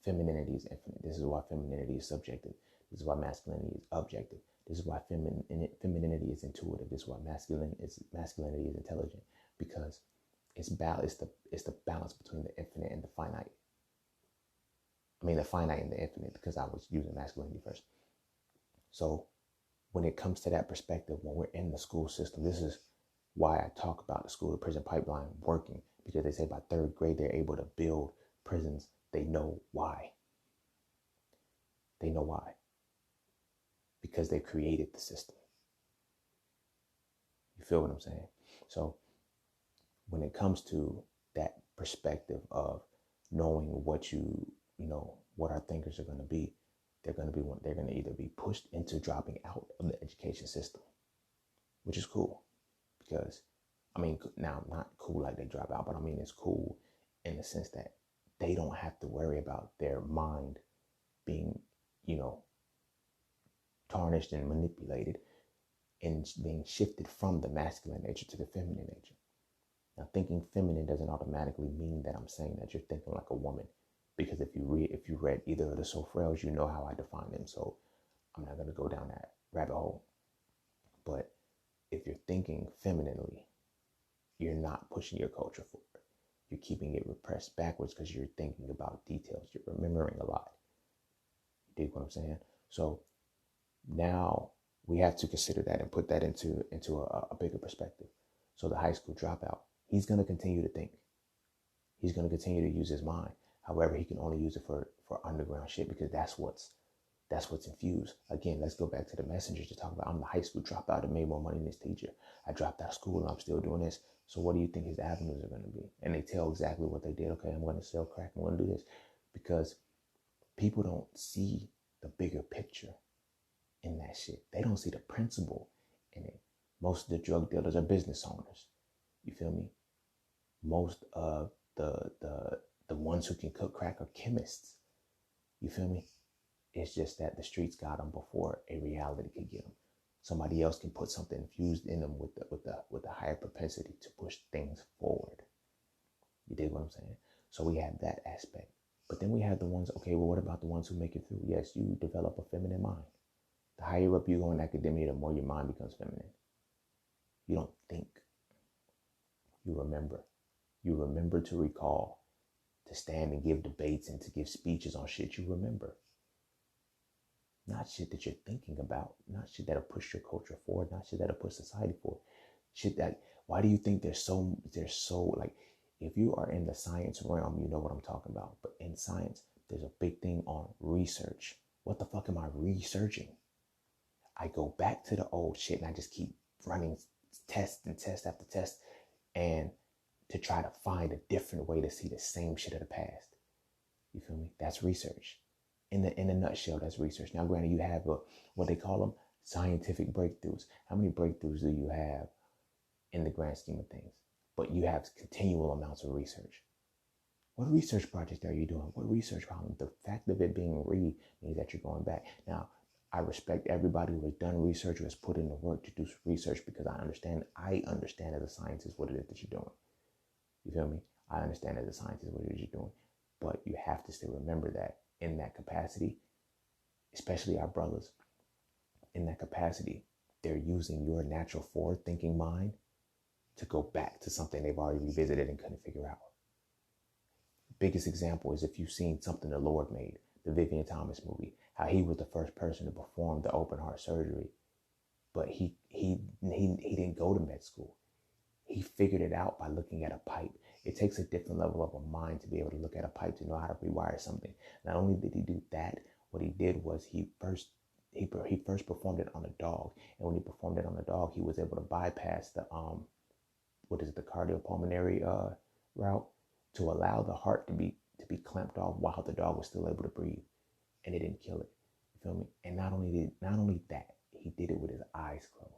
Femininity is infinite. This is why femininity is subjective. This is why masculinity is objective. This is why femininity is intuitive. This is why masculinity is intelligent, because it's the balance between the infinite and the finite. I mean, the finite and the infinite, because I was using masculinity first. So when it comes to that perspective, when we're in the school system, this is why I talk about the school to prison pipeline working, because they say by third grade, they're able to build prisons. They know why. They know why. Because they created the system. You feel what I'm saying? So when it comes to that perspective of knowing what what our thinkers are going to be, they're going to either be pushed into dropping out of the education system, which is cool, because now not cool like they drop out, but it's cool in the sense that they don't have to worry about their mind being, tarnished and manipulated and being shifted from the masculine nature to the feminine nature. Now, thinking feminine doesn't automatically mean that I'm saying that you're thinking like a woman, because if you read either of the Frails, you know how I define them. So I'm not going to go down that rabbit hole. But if you're thinking femininely, you're not pushing your culture forward. You're keeping it repressed backwards because you're thinking about details. You're remembering a lot. You dig what I'm saying? So now we have to consider that and put that into a bigger perspective. So the high school dropout, he's going to continue to think. He's going to continue to use his mind. However, he can only use it for underground shit, because that's what's infused. Again, let's go back to the messengers to talk about, I'm the high school dropout that made more money than this teacher. I dropped out of school and I'm still doing this. So what do you think his avenues are going to be? And they tell exactly what they did. Okay, I'm going to sell crack. I'm going to do this. Because people don't see the bigger picture in that shit. They don't see the principle in it. Most of the drug dealers are business owners. You feel me? Most of the ones who can cook crack are chemists. You feel me? It's just that the streets got them before a reality could get them. Somebody else can put something infused in them with the higher propensity to push things forward. You dig what I'm saying? So we have that aspect. But then we have the ones, okay, well, what about the ones who make it through? Yes, you develop a feminine mind. The higher up you go in academia, the more your mind becomes feminine. You don't think. You remember. You remember to recall, to stand and give debates and to give speeches on shit you remember. Not shit that you're thinking about. Not shit that'll push your culture forward. Not shit that'll push society forward. Shit that, why do you think there's so like, if you are in the science realm, you know what I'm talking about. But in science, there's a big thing on research. What the fuck am I researching? I go back to the old shit and I just keep running test after test, and to try to find a different way to see the same shit of the past. You feel me? That's research. In a nutshell, that's research. Now, granted, you have what they call them scientific breakthroughs. How many breakthroughs do you have in the grand scheme of things? But you have continual amounts of research. What research project are you doing? What research problem? The fact of it being means that you're going back. Now, I respect everybody who has done research, who has put in the work to do research, because I understand as a scientist what it is that you're doing. You feel me? I understand as a scientist what it is you're doing. But you have to still remember that in that capacity, especially our brothers, in that capacity, they're using your natural forward-thinking mind to go back to something they've already revisited and couldn't figure out. Biggest example is if you've seen Something the Lord Made, the Vivian Thomas movie, how he was the first person to perform the open heart surgery, but he didn't go to med school. He figured it out by looking at a pipe. It takes a different level of a mind to be able to look at a pipe to know how to rewire something. Not only did he do that, what he did was he first performed it on a dog, and when he performed it on the dog, he was able to bypass the the cardiopulmonary route to allow the heart to be clamped off while the dog was still able to breathe, and it didn't kill it. You feel me? And not only that, he did it with his eyes closed.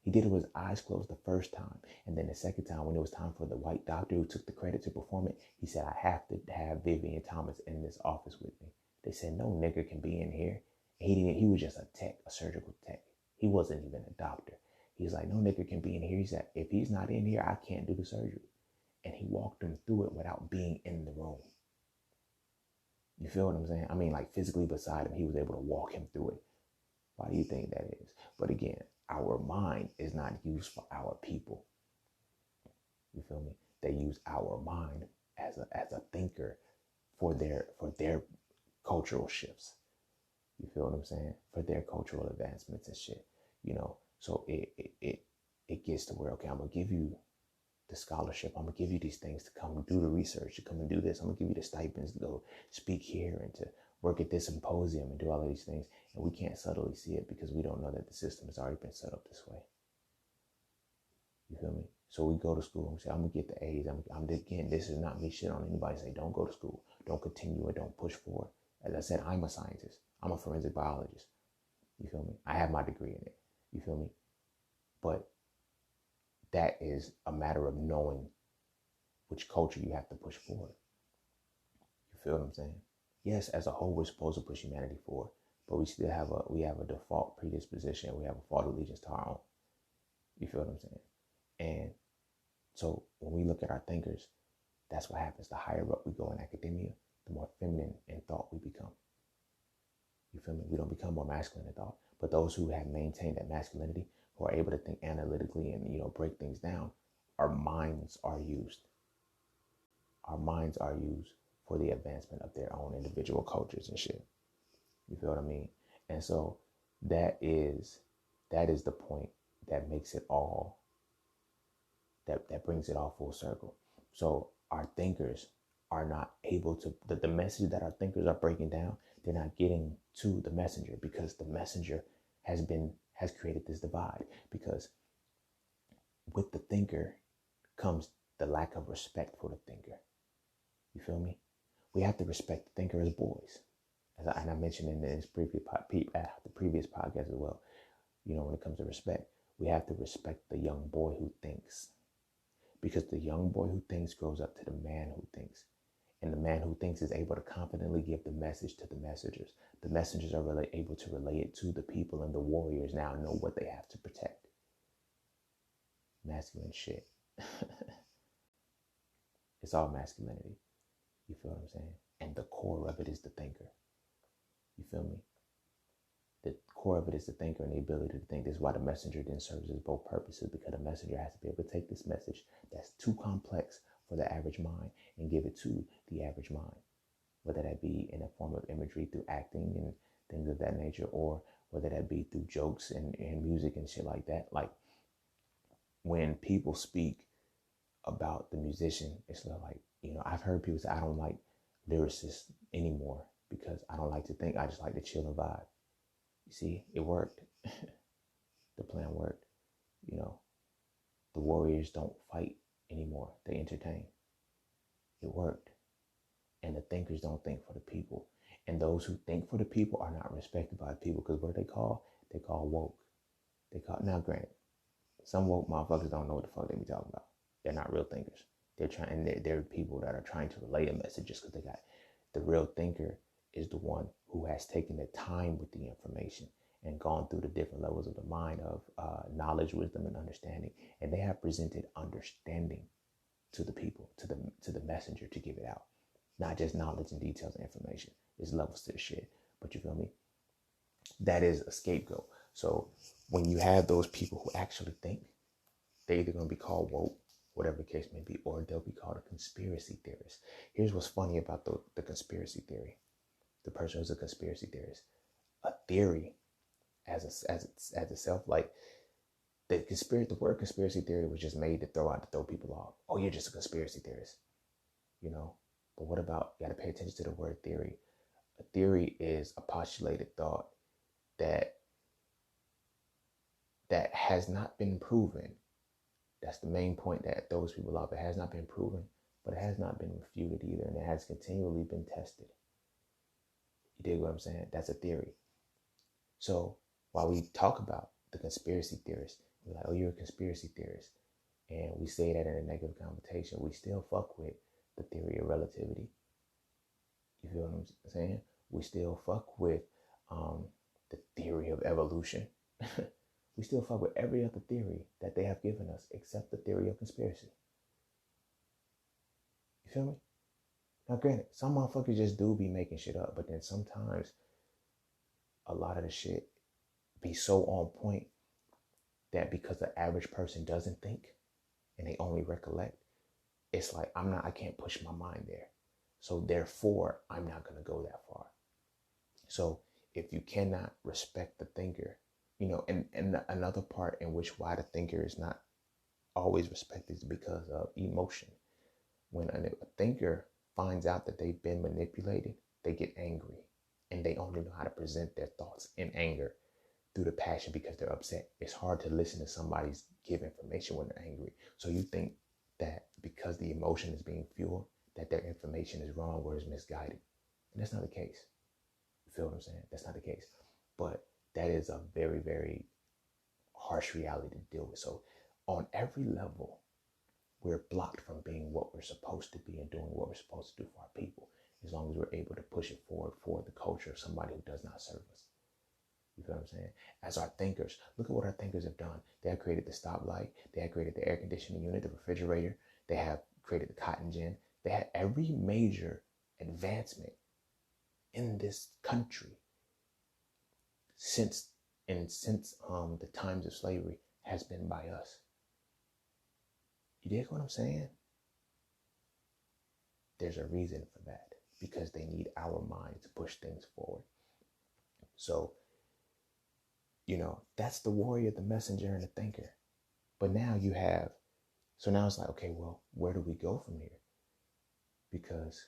He did it with his eyes closed the first time. And then the second time, when it was time for the white doctor who took the credit to perform it, he said, I have to have Vivian Thomas in this office with me. They said, no nigger can be in here. He was just a tech, a surgical tech. He wasn't even a doctor. He's like, no nigga can be in here. He said, if he's not in here, I can't do the surgery. And he walked him through it without being in the room. You feel what I'm saying? I mean, like physically beside him, he was able to walk him through it. Why do you think that is? But again, our mind is not used for our people. You feel me? They use our mind as a thinker for their cultural shifts. You feel what I'm saying? For their cultural advancements and shit. So it gets to where, okay, I'm gonna give you the scholarship. I'm gonna give you these things to come do the research, to come and do this. I'm gonna give you the stipends to go speak here and to work at this symposium and do all of these things. And we can't subtly see it because we don't know that the system has already been set up this way. You feel me? So we go to school and we say, I'm gonna get the A's. Again, this is not me shit on anybody. Say, don't go to school, don't continue, or don't push forward. As I said, I'm a scientist. I'm a forensic biologist. You feel me? I have my degree in it. You feel me? But that is a matter of knowing which culture you have to push forward. You feel what I'm saying? Yes, as a whole, we're supposed to push humanity forward, but we still have a default predisposition. We have a fault allegiance to our own. You feel what I'm saying? And so when we look at our thinkers, that's what happens. The higher up we go in academia, the more feminine in thought we become. You feel me? We don't become more masculine in thought. But those who have maintained that masculinity, who are able to think analytically and, break things down, our minds are used. Our minds are used for the advancement of their own individual cultures and shit. You feel what I mean? And so that is the point that makes it all, that brings it all full circle. So our thinkers are not able to, the message that our thinkers are breaking down, they're not getting to the messenger, because the messenger has created this divide. Because with the thinker comes the lack of respect for the thinker. You feel me? We have to respect the thinker as boys. And I mentioned in this the previous podcast as well, when it comes to respect, we have to respect the young boy who thinks. Because the young boy who thinks grows up to the man who thinks. And the man who thinks is able to confidently give the message to the messengers. The messengers are really able to relay it to the people, and the warriors now know what they have to protect. Masculine shit. It's all masculinity. You feel what I'm saying? And the core of it is the thinker. You feel me? The core of it is the thinker and the ability to think. This is why the messenger then serves as both purposes, because the messenger has to be able to take this message that's too complex for the average mind and give it to the average mind, whether that be in a form of imagery through acting and things of that nature, or whether that be through jokes and music and shit like that. Like when people speak about the musician, it's like, I've heard people say, I don't like lyricists anymore because I don't like to think, I just like to chill and vibe. You see, it worked. The plan worked. The warriors don't fight anymore. They entertain. It worked. And the thinkers don't think for the people. And those who think for the people are not respected by the people, because what they call woke. Now granted, some woke motherfuckers don't know what the fuck they be talking about. They're not real thinkers. They're people that are trying to relay a message just because they got. The real thinker is the one who has taken the time with the information and gone through the different levels of the mind of knowledge, wisdom, and understanding. And they have presented understanding to the people, to the messenger, to give it out. Not just knowledge and details and information. There's levels to the shit. But you feel me? That is a scapegoat. So when you have those people who actually think, they're either going to be called woke, whatever the case may be, or they'll be called a conspiracy theorist. Here's what's funny about the conspiracy theory. The person who's a conspiracy theorist. A theory as a self, like the word conspiracy theory was just made to throw people off. Oh, you're just a conspiracy theorist. But what about, you got to pay attention to the word theory. A theory is a postulated thought that has not been proven. That's the main point that throws people off. It has not been proven, but it has not been refuted either, and it has continually been tested. You dig what I'm saying? That's a theory. So while we talk about the conspiracy theorist, we're like, oh, you're a conspiracy theorist, and we say that in a negative connotation, we still fuck with the theory of relativity. You feel what I'm saying? We still fuck with the theory of evolution. We still fuck with every other theory that they have given us except the theory of conspiracy. You feel me? Now, granted, some motherfuckers just do be making shit up, but then sometimes a lot of the shit be so on point that because the average person doesn't think and they only recollect, it's like I can't push my mind there. So therefore, I'm not gonna go that far. So if you cannot respect the thinker, and another part in which why the thinker is not always respected is because of emotion. When a thinker finds out that they've been manipulated, they get angry, and they only know how to present their thoughts in anger through the passion because they're upset. It's hard to listen to somebody's give information when they're angry. So you think that because the emotion is being fueled, that their information is wrong or is misguided. And that's not the case. You feel what I'm saying? That's not the case. But that is a very, very harsh reality to deal with. So on every level, we're blocked from being what we're supposed to be and doing what we're supposed to do for our people, as long as we're able to push it forward for the culture of somebody who does not serve us. You feel what I'm saying? As our thinkers, look at what our thinkers have done. They have created the stoplight. They have created the air conditioning unit, the refrigerator. They have created the cotton gin. They had every major advancement in this country since the times of slavery has been by us. You dig what I'm saying? There's a reason for that, because they need our mind to push things forward. So, that's the warrior, the messenger, and the thinker. But now now it's like, okay, well, where do we go from here? Because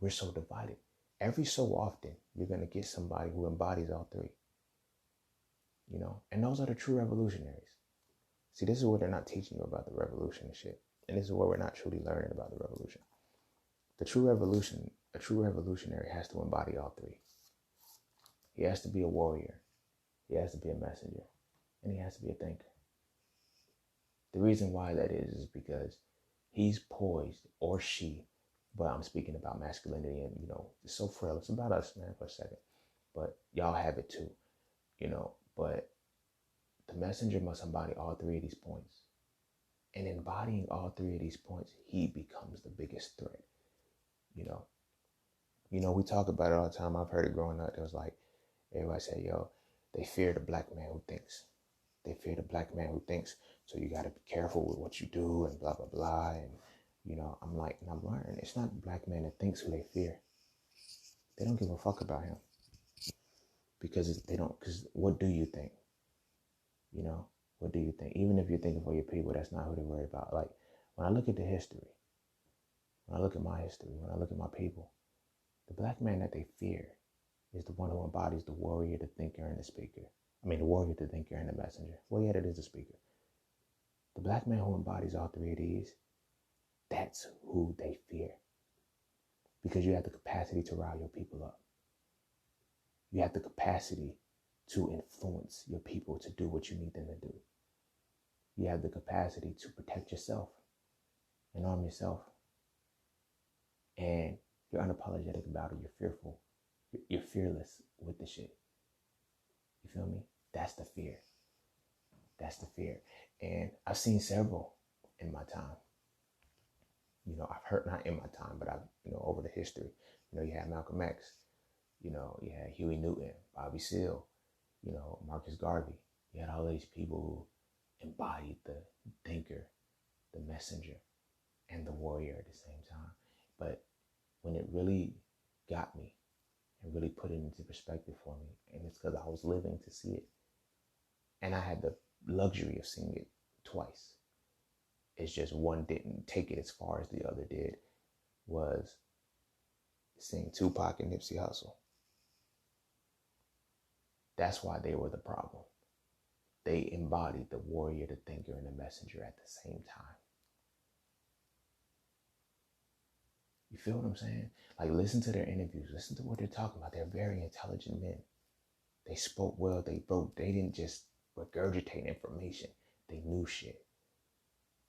we're so divided. Every so often, you're going to get somebody who embodies all three. And those are the true revolutionaries. See, this is what they're not teaching you about the revolution and shit. And this is what we're not truly learning about the revolution. A true revolutionary has to embody all three. He has to be a warrior. He has to be a messenger. And he has to be a thinker. The reason why that is because he's poised, or she, but I'm speaking about masculinity and, it's so frail. It's about us, man, for a second. But y'all have it too, but the messenger must embody all three of these points. And embodying all three of these points, he becomes the biggest threat. We talk about it all the time. I've heard it growing up. It was like, everybody say, yo, they fear the black man who thinks. They fear the black man who thinks. So you got to be careful with what you do and blah, blah, blah. And, I'm like, and I'm learning. It's not the black man that thinks who they fear. They don't give a fuck about him. Because what do you think? What do you think? Even if you're thinking for your people, that's not who they're worried about. Like, when I look at the history, when I look at my history, when I look at my people, the black man that they fear is the one who embodies the warrior, the thinker, and the speaker. The warrior, the thinker, and the messenger. Well, yeah, that is the speaker. The black man who embodies all three of these, that's who they fear. Because you have the capacity to rile your people up. You have the capacity to influence your people to do what you need them to do. You have the capacity to protect yourself and arm yourself. And you're unapologetic about it. You're fearful. You're fearless with the shit. You feel me? That's the fear. That's the fear. And I've seen several in my time. I've heard, not in my time, but over the history. You had Malcolm X. You had Huey Newton, Bobby Seale, Marcus Garvey. You had all these people who embodied the thinker, the messenger, and the warrior at the same time. But when it really got me and really put it into perspective for me, and it's because I was living to see it, and I had the luxury of seeing it twice. It's just one didn't take it as far as the other did, was seeing Tupac and Nipsey Hussle. That's why they were the problem. They embodied the warrior, the thinker, and the messenger at the same time. You feel what I'm saying? Like, listen to their interviews. Listen to what they're talking about. They're very intelligent men. They spoke well. They wrote. They didn't just regurgitate information. They knew shit.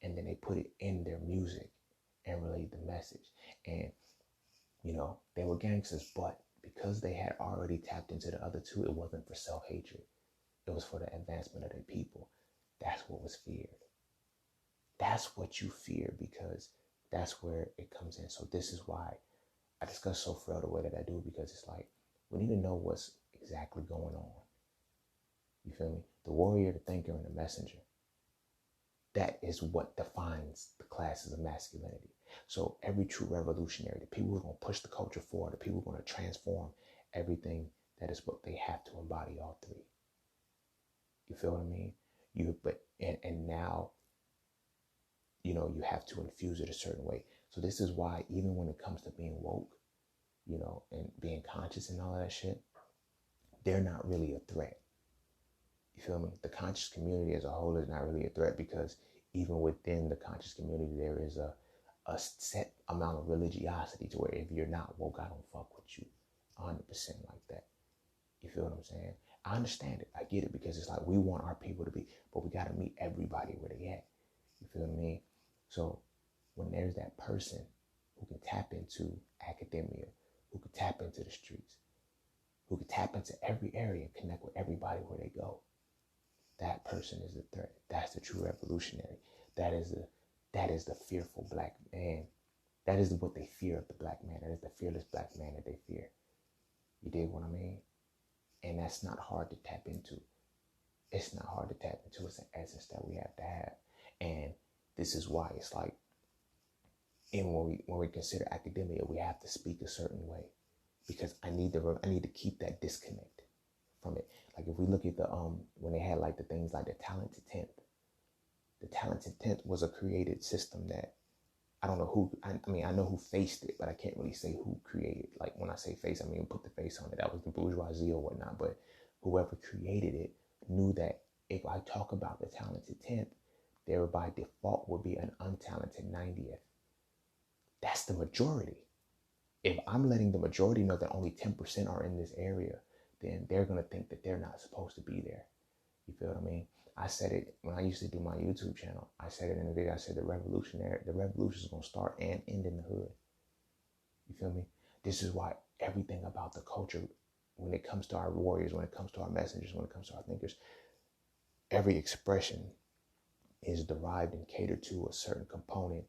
And then they put it in their music and relayed the message. And, they were gangsters, but because they had already tapped into the other two, it wasn't for self-hatred. It was for the advancement of their people. That's what was feared. That's what you fear, because that's where it comes in. So this is why I discuss so Frail the way that I do, because it's like we need to know what's exactly going on. You feel me? The warrior, the thinker, and the messenger. That is what defines the classes of masculinity. So every true revolutionary, the people who are going to push the culture forward, the people who are going to transform everything, that is what they have to embody, all three. You feel what I mean? And now, you have to infuse it a certain way. So this is why, even when it comes to being woke, and being conscious and all that shit, they're not really a threat. You feel me? The conscious community as a whole is not really a threat, because even within the conscious community, there is a set amount of religiosity to where if you're not woke, I don't fuck with you 100% like that. You feel what I'm saying? I understand it. I get it, because it's like we want our people to be, but we got to meet everybody where they at. You feel what I mean? So when there's that person who can tap into academia, who can tap into the streets, who can tap into every area and connect with everybody where they go, that person is the threat. That's the true revolutionary. That is the fearful black man. That is what they fear of the black man. That is the fearless black man that they fear. You dig what I mean? And that's not hard to tap into. It's not hard to tap into. It's an essence that we have to have. And this is why it's like, and when we consider academia, we have to speak a certain way, because I need to keep that disconnect from it. Like if we look at the when they had like the things like the talented 10th. The talented 10th was a created system that I don't know who, I know who faced it, but I can't really say who created. Like when I say face, I mean put the face on it. That was the bourgeoisie or whatnot. But whoever created it knew that if I talk about the talented 10th, there by default would be an untalented 90th. That's the majority. If I'm letting the majority know that only 10% are in this area, then they're going to think that they're not supposed to be there. You feel what I mean? I said it when I used to do my YouTube channel. I said it in a video. I said the revolution is going to start and end in the hood. You feel me? This is why everything about the culture, when it comes to our warriors, when it comes to our messengers, when it comes to our thinkers, every expression is derived and catered to a certain component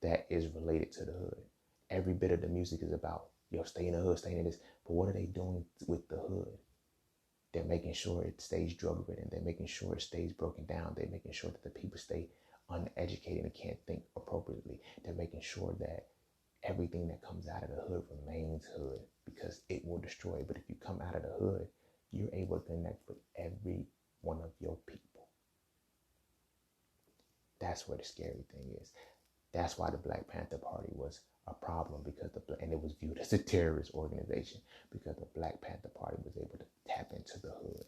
that is related to the hood. Every bit of the music is about, stay in the hood, stay in this. But what are they doing with the hood? They're making sure it stays drug ridden. They're making sure it stays broken down. They're making sure that the people stay uneducated and can't think appropriately. They're making sure that everything that comes out of the hood remains hood, because it will destroy. But if you come out of the hood, you're able to connect with every one of your people. That's where the scary thing is. That's why the Black Panther Party was a problem, and it was viewed as a terrorist organization, because the Black Panther Party was able to tap into the hood.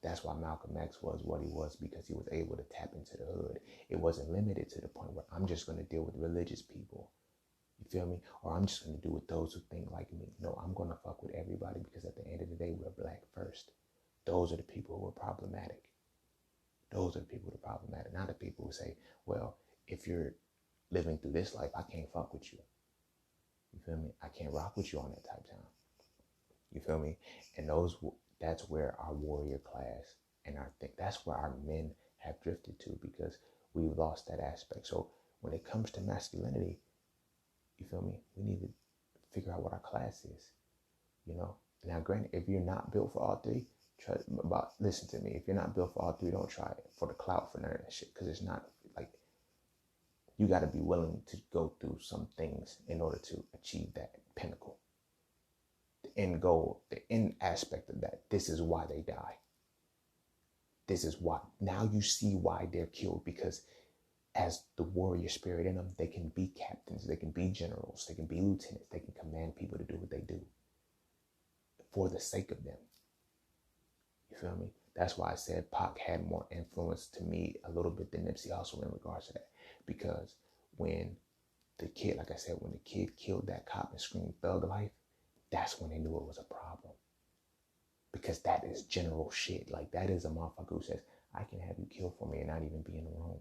That's why Malcolm X was what he was, because he was able to tap into the hood. It wasn't limited to the point where I'm just going to deal with religious people. You feel me? Or I'm just going to deal with those who think like me. No, I'm going to fuck with everybody, because at the end of the day, we're black first. Those are the people who are problematic. Those are the people who are problematic. Not the people who say, well, if you're living through this life, I can't fuck with you. You feel me? I can't rock with you on that type time. You feel me? And that's where our warrior class and that's where our men have drifted to, because we've lost that aspect. So when it comes to masculinity, you feel me? We need to figure out what our class is, Now, granted, if you're not built for all three, listen to me. If you're not built for all three, don't try it for the clout, for none of that shit, because it's not like, you got to be willing to go through some things in order to achieve that pinnacle. The end goal, the end aspect of that, this is why they die. This is why. Now you see why they're killed, because as the warrior spirit in them, they can be captains, they can be generals, they can be lieutenants, they can command people to do what they do for the sake of them. You feel me? That's why I said Pac had more influence to me a little bit than Nipsey Hussle in regards to that. Because when the kid, like I said, when the kid killed that cop and screamed thug life, that's when they knew it was a problem. Because that is general shit. Like, that is a motherfucker who says, I can have you killed for me and not even be in the room.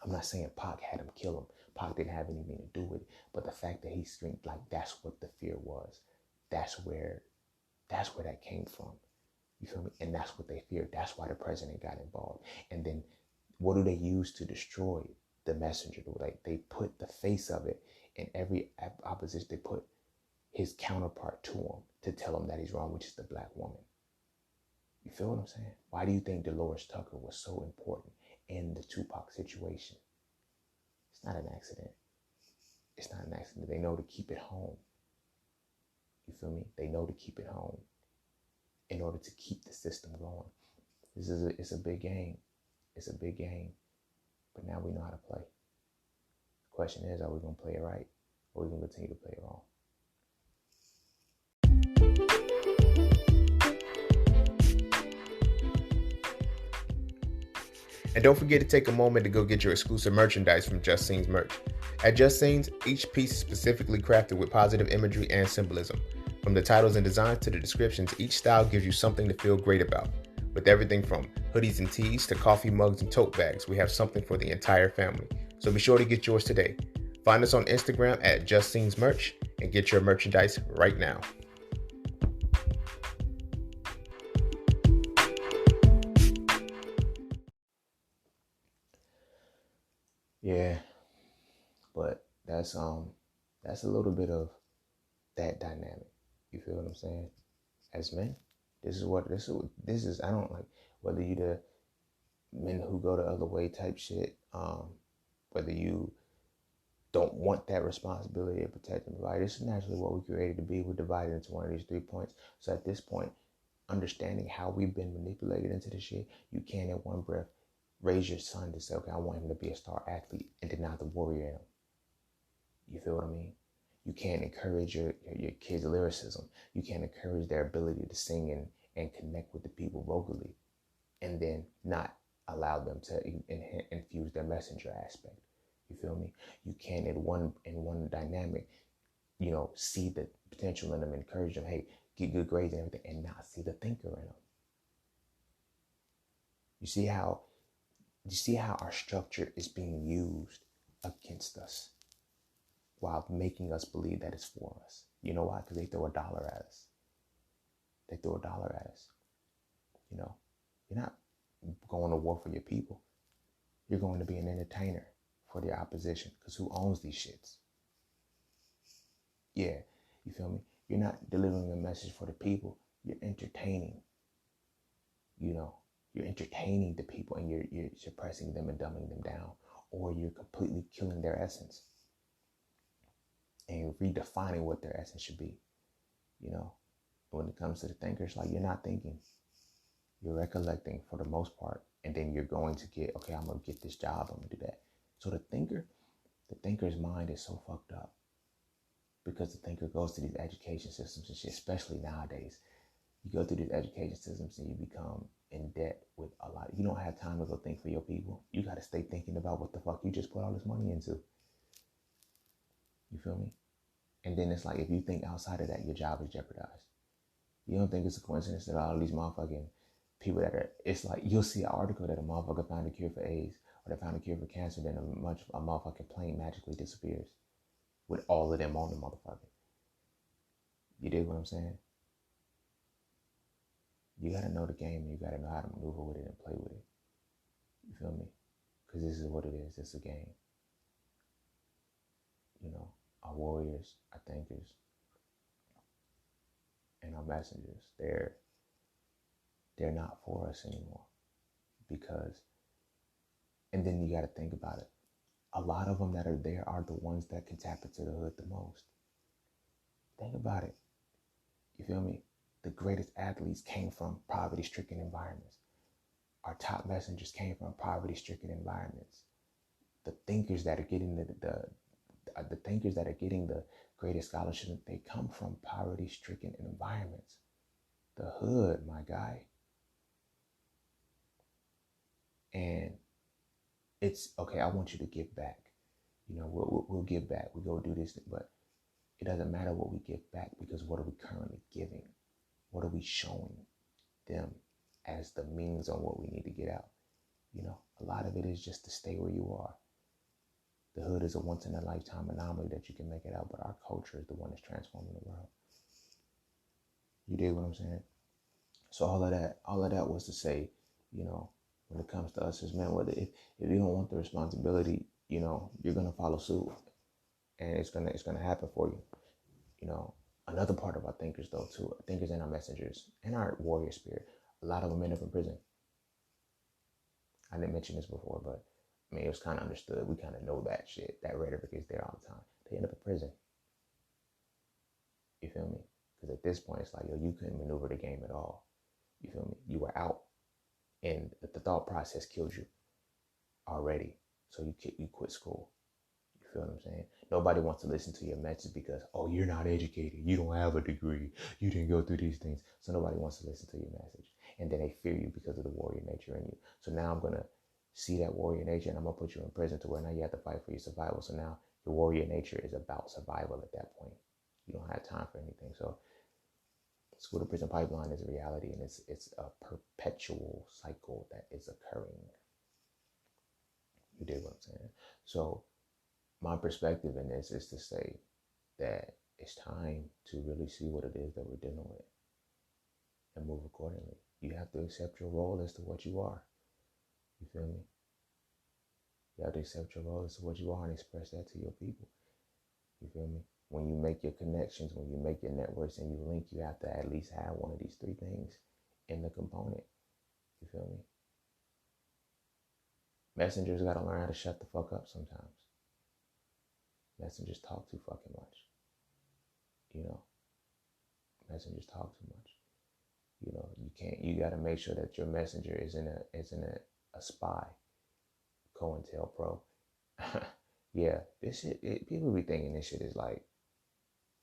I'm not saying Pac had him kill him. Pac didn't have anything to do with it. But the fact that he screamed, like, that's what the fear was. That's where that came from. You feel me? And that's what they feared. That's why the president got involved. And then what do they use to destroy the messenger? Like they put the face of it in every opposition. They put his counterpart to him to tell him that he's wrong, which is the black woman. You feel what I'm saying? Why do you think Dolores Tucker was so important in the Tupac situation? It's not an accident. It's not an accident. They know to keep it home. You feel me? They know to keep it home in order to keep the system going. It's a big game. It's a big game. But now we know how to play. The question is, are we going to play it right? Or are we going to continue to play it wrong? And don't forget to take a moment to go get your exclusive merchandise from Just Scenes merch. At Just Scenes, each piece is specifically crafted with positive imagery and symbolism. From the titles and designs to the descriptions, each style gives you something to feel great about. With everything from hoodies and tees to coffee mugs and tote bags, we have something for the entire family. So be sure to get yours today. Find us on Instagram at Just Scenes merch and get your merchandise right now. Yeah, but that's a little bit of that dynamic. You feel what I'm saying? As men, this is I don't like whether you the men who go the other way type shit, whether you don't want that responsibility of protecting the body. This is naturally what we created to be. We're divided into one of these 3 points. So at this point, understanding how we've been manipulated into this shit, you can't in one breath raise your son to say, okay, I want him to be a star athlete and deny the warrior in him. You feel what I mean? You can't encourage your kids' lyricism. You can't encourage their ability to sing and connect with the people vocally and then not allow them to infuse their messenger aspect. You feel me? You can in one dynamic, see the potential in them, encourage them, hey, get good grades and everything, and not see the thinker in them. You see how our structure is being used against us while making us believe that it's for us. You know why? Because they throw a dollar at us. You're not going to war for your people. You're going to be an entertainer for the opposition, because who owns these shits? Yeah, you feel me? You're not delivering a message for the people. You're entertaining. You're entertaining the people, and you're suppressing them and dumbing them down, or you're completely killing their essence and redefining what their essence should be. When it comes to the thinkers, like, you're not thinking. You're recollecting for the most part, and then you're going to get, okay, I'm going to get this job, I'm going to do that. So the thinker's mind is so fucked up because the thinker goes to these education systems and shit, especially nowadays. You go through these education systems and you become in debt with a lot. You don't have time to go think for your people. You got to stay thinking about what the fuck you just put all this money into. You feel me? And then it's like, if you think outside of that, your job is jeopardized. You don't think it's a coincidence that all these motherfucking people it's like, you'll see an article that a motherfucker found a cure for AIDS or they found a cure for cancer, then a motherfucking plane magically disappears with all of them on the motherfucker. You dig what I'm saying? You gotta know the game, and you gotta know how to maneuver with it and play with it. You feel me? Because this is what it is. It's a game. Our warriors, our thinkers, and our messengers, they're not for us anymore. Because, and then you gotta think about it. A lot of them that are there are the ones that can tap into the hood the most. Think about it. You feel me? The greatest athletes came from poverty-stricken environments. Our top messengers came from poverty-stricken environments. The thinkers that are getting the thinkers that are getting the greatest scholarship, they come from poverty-stricken environments. The hood, my guy. And it's okay. I want you to give back. We'll give back. We go do this, but it doesn't matter what we give back, because what are we currently giving? What are we showing them as the means on what we need to get out? A lot of it is just to stay where you are. The hood is a once-in-a-lifetime anomaly that you can make it out, but our culture is the one that's transforming the world. You dig what I'm saying? So all of that was to say, you know, when it comes to us as men, whether if you don't want the responsibility, you know, you're gonna follow suit, and it's gonna happen for you. You know, another part of our thinkers though too, thinkers and our messengers and our warrior spirit. A lot of them end up in prison. I didn't mention this before, but I mean, it was kind of understood. We kind of know that shit. That rhetoric is there all the time. They end up in prison. You feel me? Because at this point, it's like, yo, you couldn't maneuver the game at all. You feel me? You were out, and the thought process killed you already. So you quit school. You feel what I'm saying? Nobody wants to listen to your message because, oh, you're not educated. You don't have a degree. You didn't go through these things. So nobody wants to listen to your message. And then they fear you because of the warrior nature in you. So now I'm going to see that warrior nature, and I'm going to put you in prison to where now you have to fight for your survival. So now your warrior nature is about survival at that point. You don't have time for anything. So school to prison pipeline is a reality, and it's a perpetual cycle that is occurring. You dig what I'm saying? So my perspective in this is to say that it's time to really see what it is that we're dealing with and move accordingly. You have to accept your role as to what you are. You feel me? You have to accept your role as to what you are and express that to your people. You feel me? When you make your connections, when you make your networks and you link, you have to at least have one of these three things in the component. You feel me? Messengers got to learn how to shut the fuck up sometimes. Messengers talk too fucking much. You know, messengers talk too much. You know, you got to make sure that your messenger isn't a spy. COINTELPRO. Yeah, this shit, people be thinking this shit is like,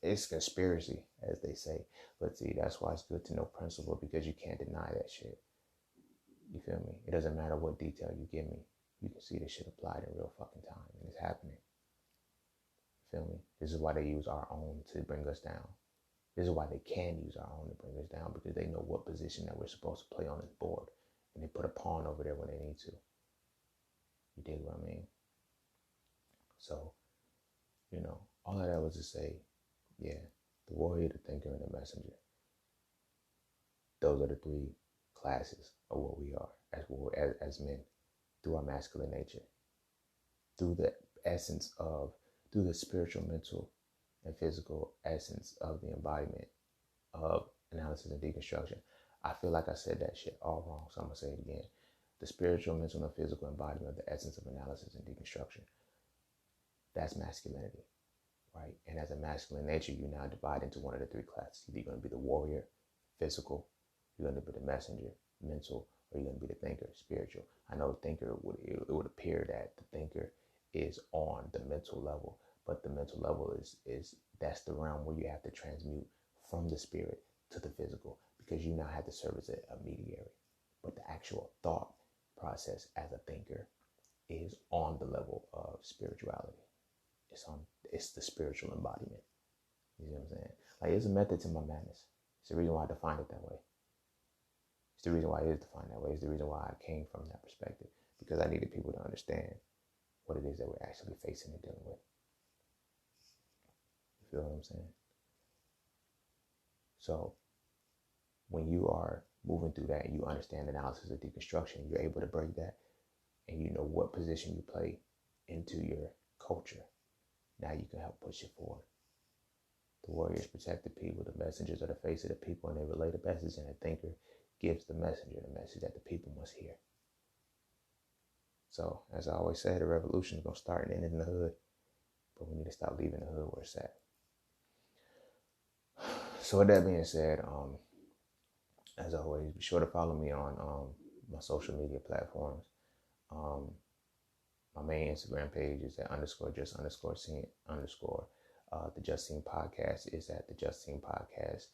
it's conspiracy, as they say. But see, that's why it's good to know principle, because you can't deny that shit. You feel me? It doesn't matter what detail you give me. You can see this shit applied in real fucking time, and it's happening. You feel me? This is why they use our own to bring us down. This is why they can use our own to bring us down, because they know what position that we're supposed to play on this board, and they put a pawn over there when they need to. You dig what I mean? So, you know, all of that was to say, yeah, the warrior, the thinker, and the messenger. Those are the three classes of what we are as men, through our masculine nature, through the essence of, through the spiritual, mental, and physical essence of the embodiment of analysis and deconstruction. I feel like I said that shit all wrong, so I'm going to say it again. The spiritual, mental, and physical embodiment of the essence of analysis and deconstruction. That's masculinity, right? And as a masculine nature, you now divide into one of the three classes. Either you're going to be the warrior, physical, you're going to be the messenger, mental, or you're going to be the thinker, spiritual. I know the thinker, it would appear that the thinker is on the mental level, but the mental level is that's the realm where you have to transmute from the spirit to the physical, because you now have to serve as a mediator. But the actual thought process as a thinker is on the level of spirituality. It's the spiritual embodiment. You see what I'm saying? Like, there's a method to my madness. It's the reason why I defined it that way. It's the reason why it is defined that way. It's the reason why I came from that perspective, because I needed people to understand what it is that we're actually facing and dealing with. You feel what I'm saying? So when you are moving through that and you understand analysis of deconstruction, you're able to break that, and you know what position you play into your culture. Now you can help push it forward. The warriors protect the people. The messengers are the face of the people, and they relay the message, and the thinker gives the messenger the message that the people must hear. So, as I always say, the revolution is going to start and end in the hood, but we need to stop leaving the hood where it's at. So with that being said, as always, be sure to follow me on my social media platforms. My main Instagram page is at _just_scene_. The Just Scene Podcast is at the Just Scene Podcast.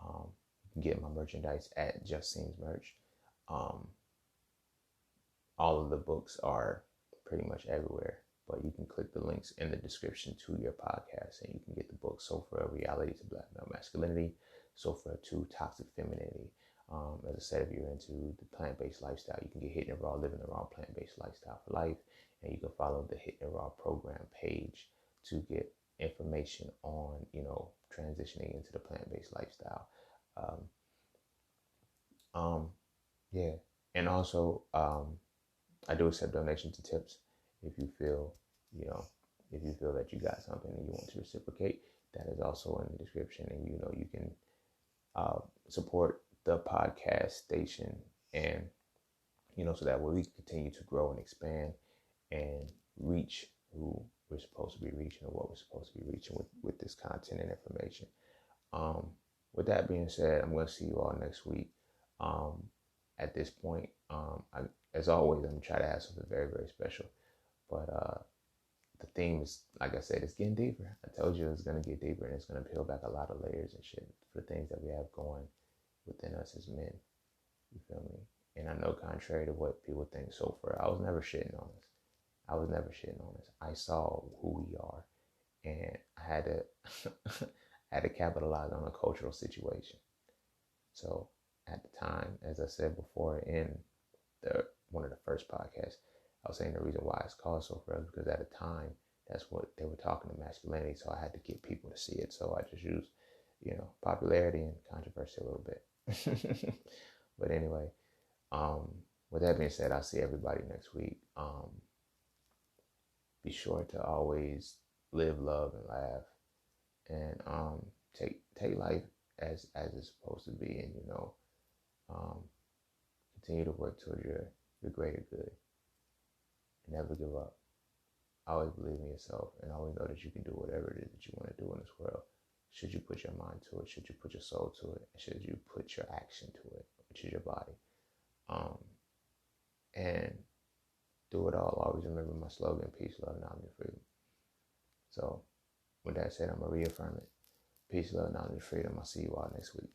You can get my merchandise at Just Scene's merch. All of the books are pretty much everywhere, but you can click the links in the description to your podcast, and you can get the book So For Reality to Black Male Masculinity, So For to Toxic Femininity. As I said, if you're into the plant-based lifestyle, you can get Hitting It Raw, Living the Raw Plant-Based Lifestyle for Life, and you can follow the Hitting It Raw program page to get information on, transitioning into the plant-based lifestyle. Um, yeah, and also I do accept donations and tips if you feel, you know, if you feel that you got something and you want to reciprocate. That is also in the description, and you can support the podcast station, and so that way we can continue to grow and expand and reach who we're supposed to be reaching or what we're supposed to be reaching with this content and information. Um, with that being said, I'm going to see you all next week. At this point, as always, I'm going to try to have something very, very special. But the theme is, like I said, it's getting deeper. I told you it's going to get deeper, and it's going to peel back a lot of layers and shit for the things that we have going within us as men. You feel me? And I know, contrary to what people think so far, I was never shitting on us. I was never shitting on us. I saw who we are, and I had to I had to capitalize on a cultural situation. So at the time, as I said before in one of the first podcasts, I was saying the reason why it's called so Frail is because at the time that's what they were talking to masculinity. So I had to get people to see it. So I just used, popularity and controversy a little bit. But anyway, with that being said, I'll see everybody next week. Be sure to always live, love, and laugh, and take life as it's supposed to be, and um, continue to work towards your greater good. And never give up. Always believe in yourself, and always know that you can do whatever it is that you want to do in this world. Should you put your mind to it? Should you put your soul to it? Should you put your action to it, which is your body? And do it all. Always remember my slogan: peace, love, knowledge, and freedom. So, with that said, I'm gonna reaffirm it. Peace, love, knowledge, and freedom. I'll see you all next week.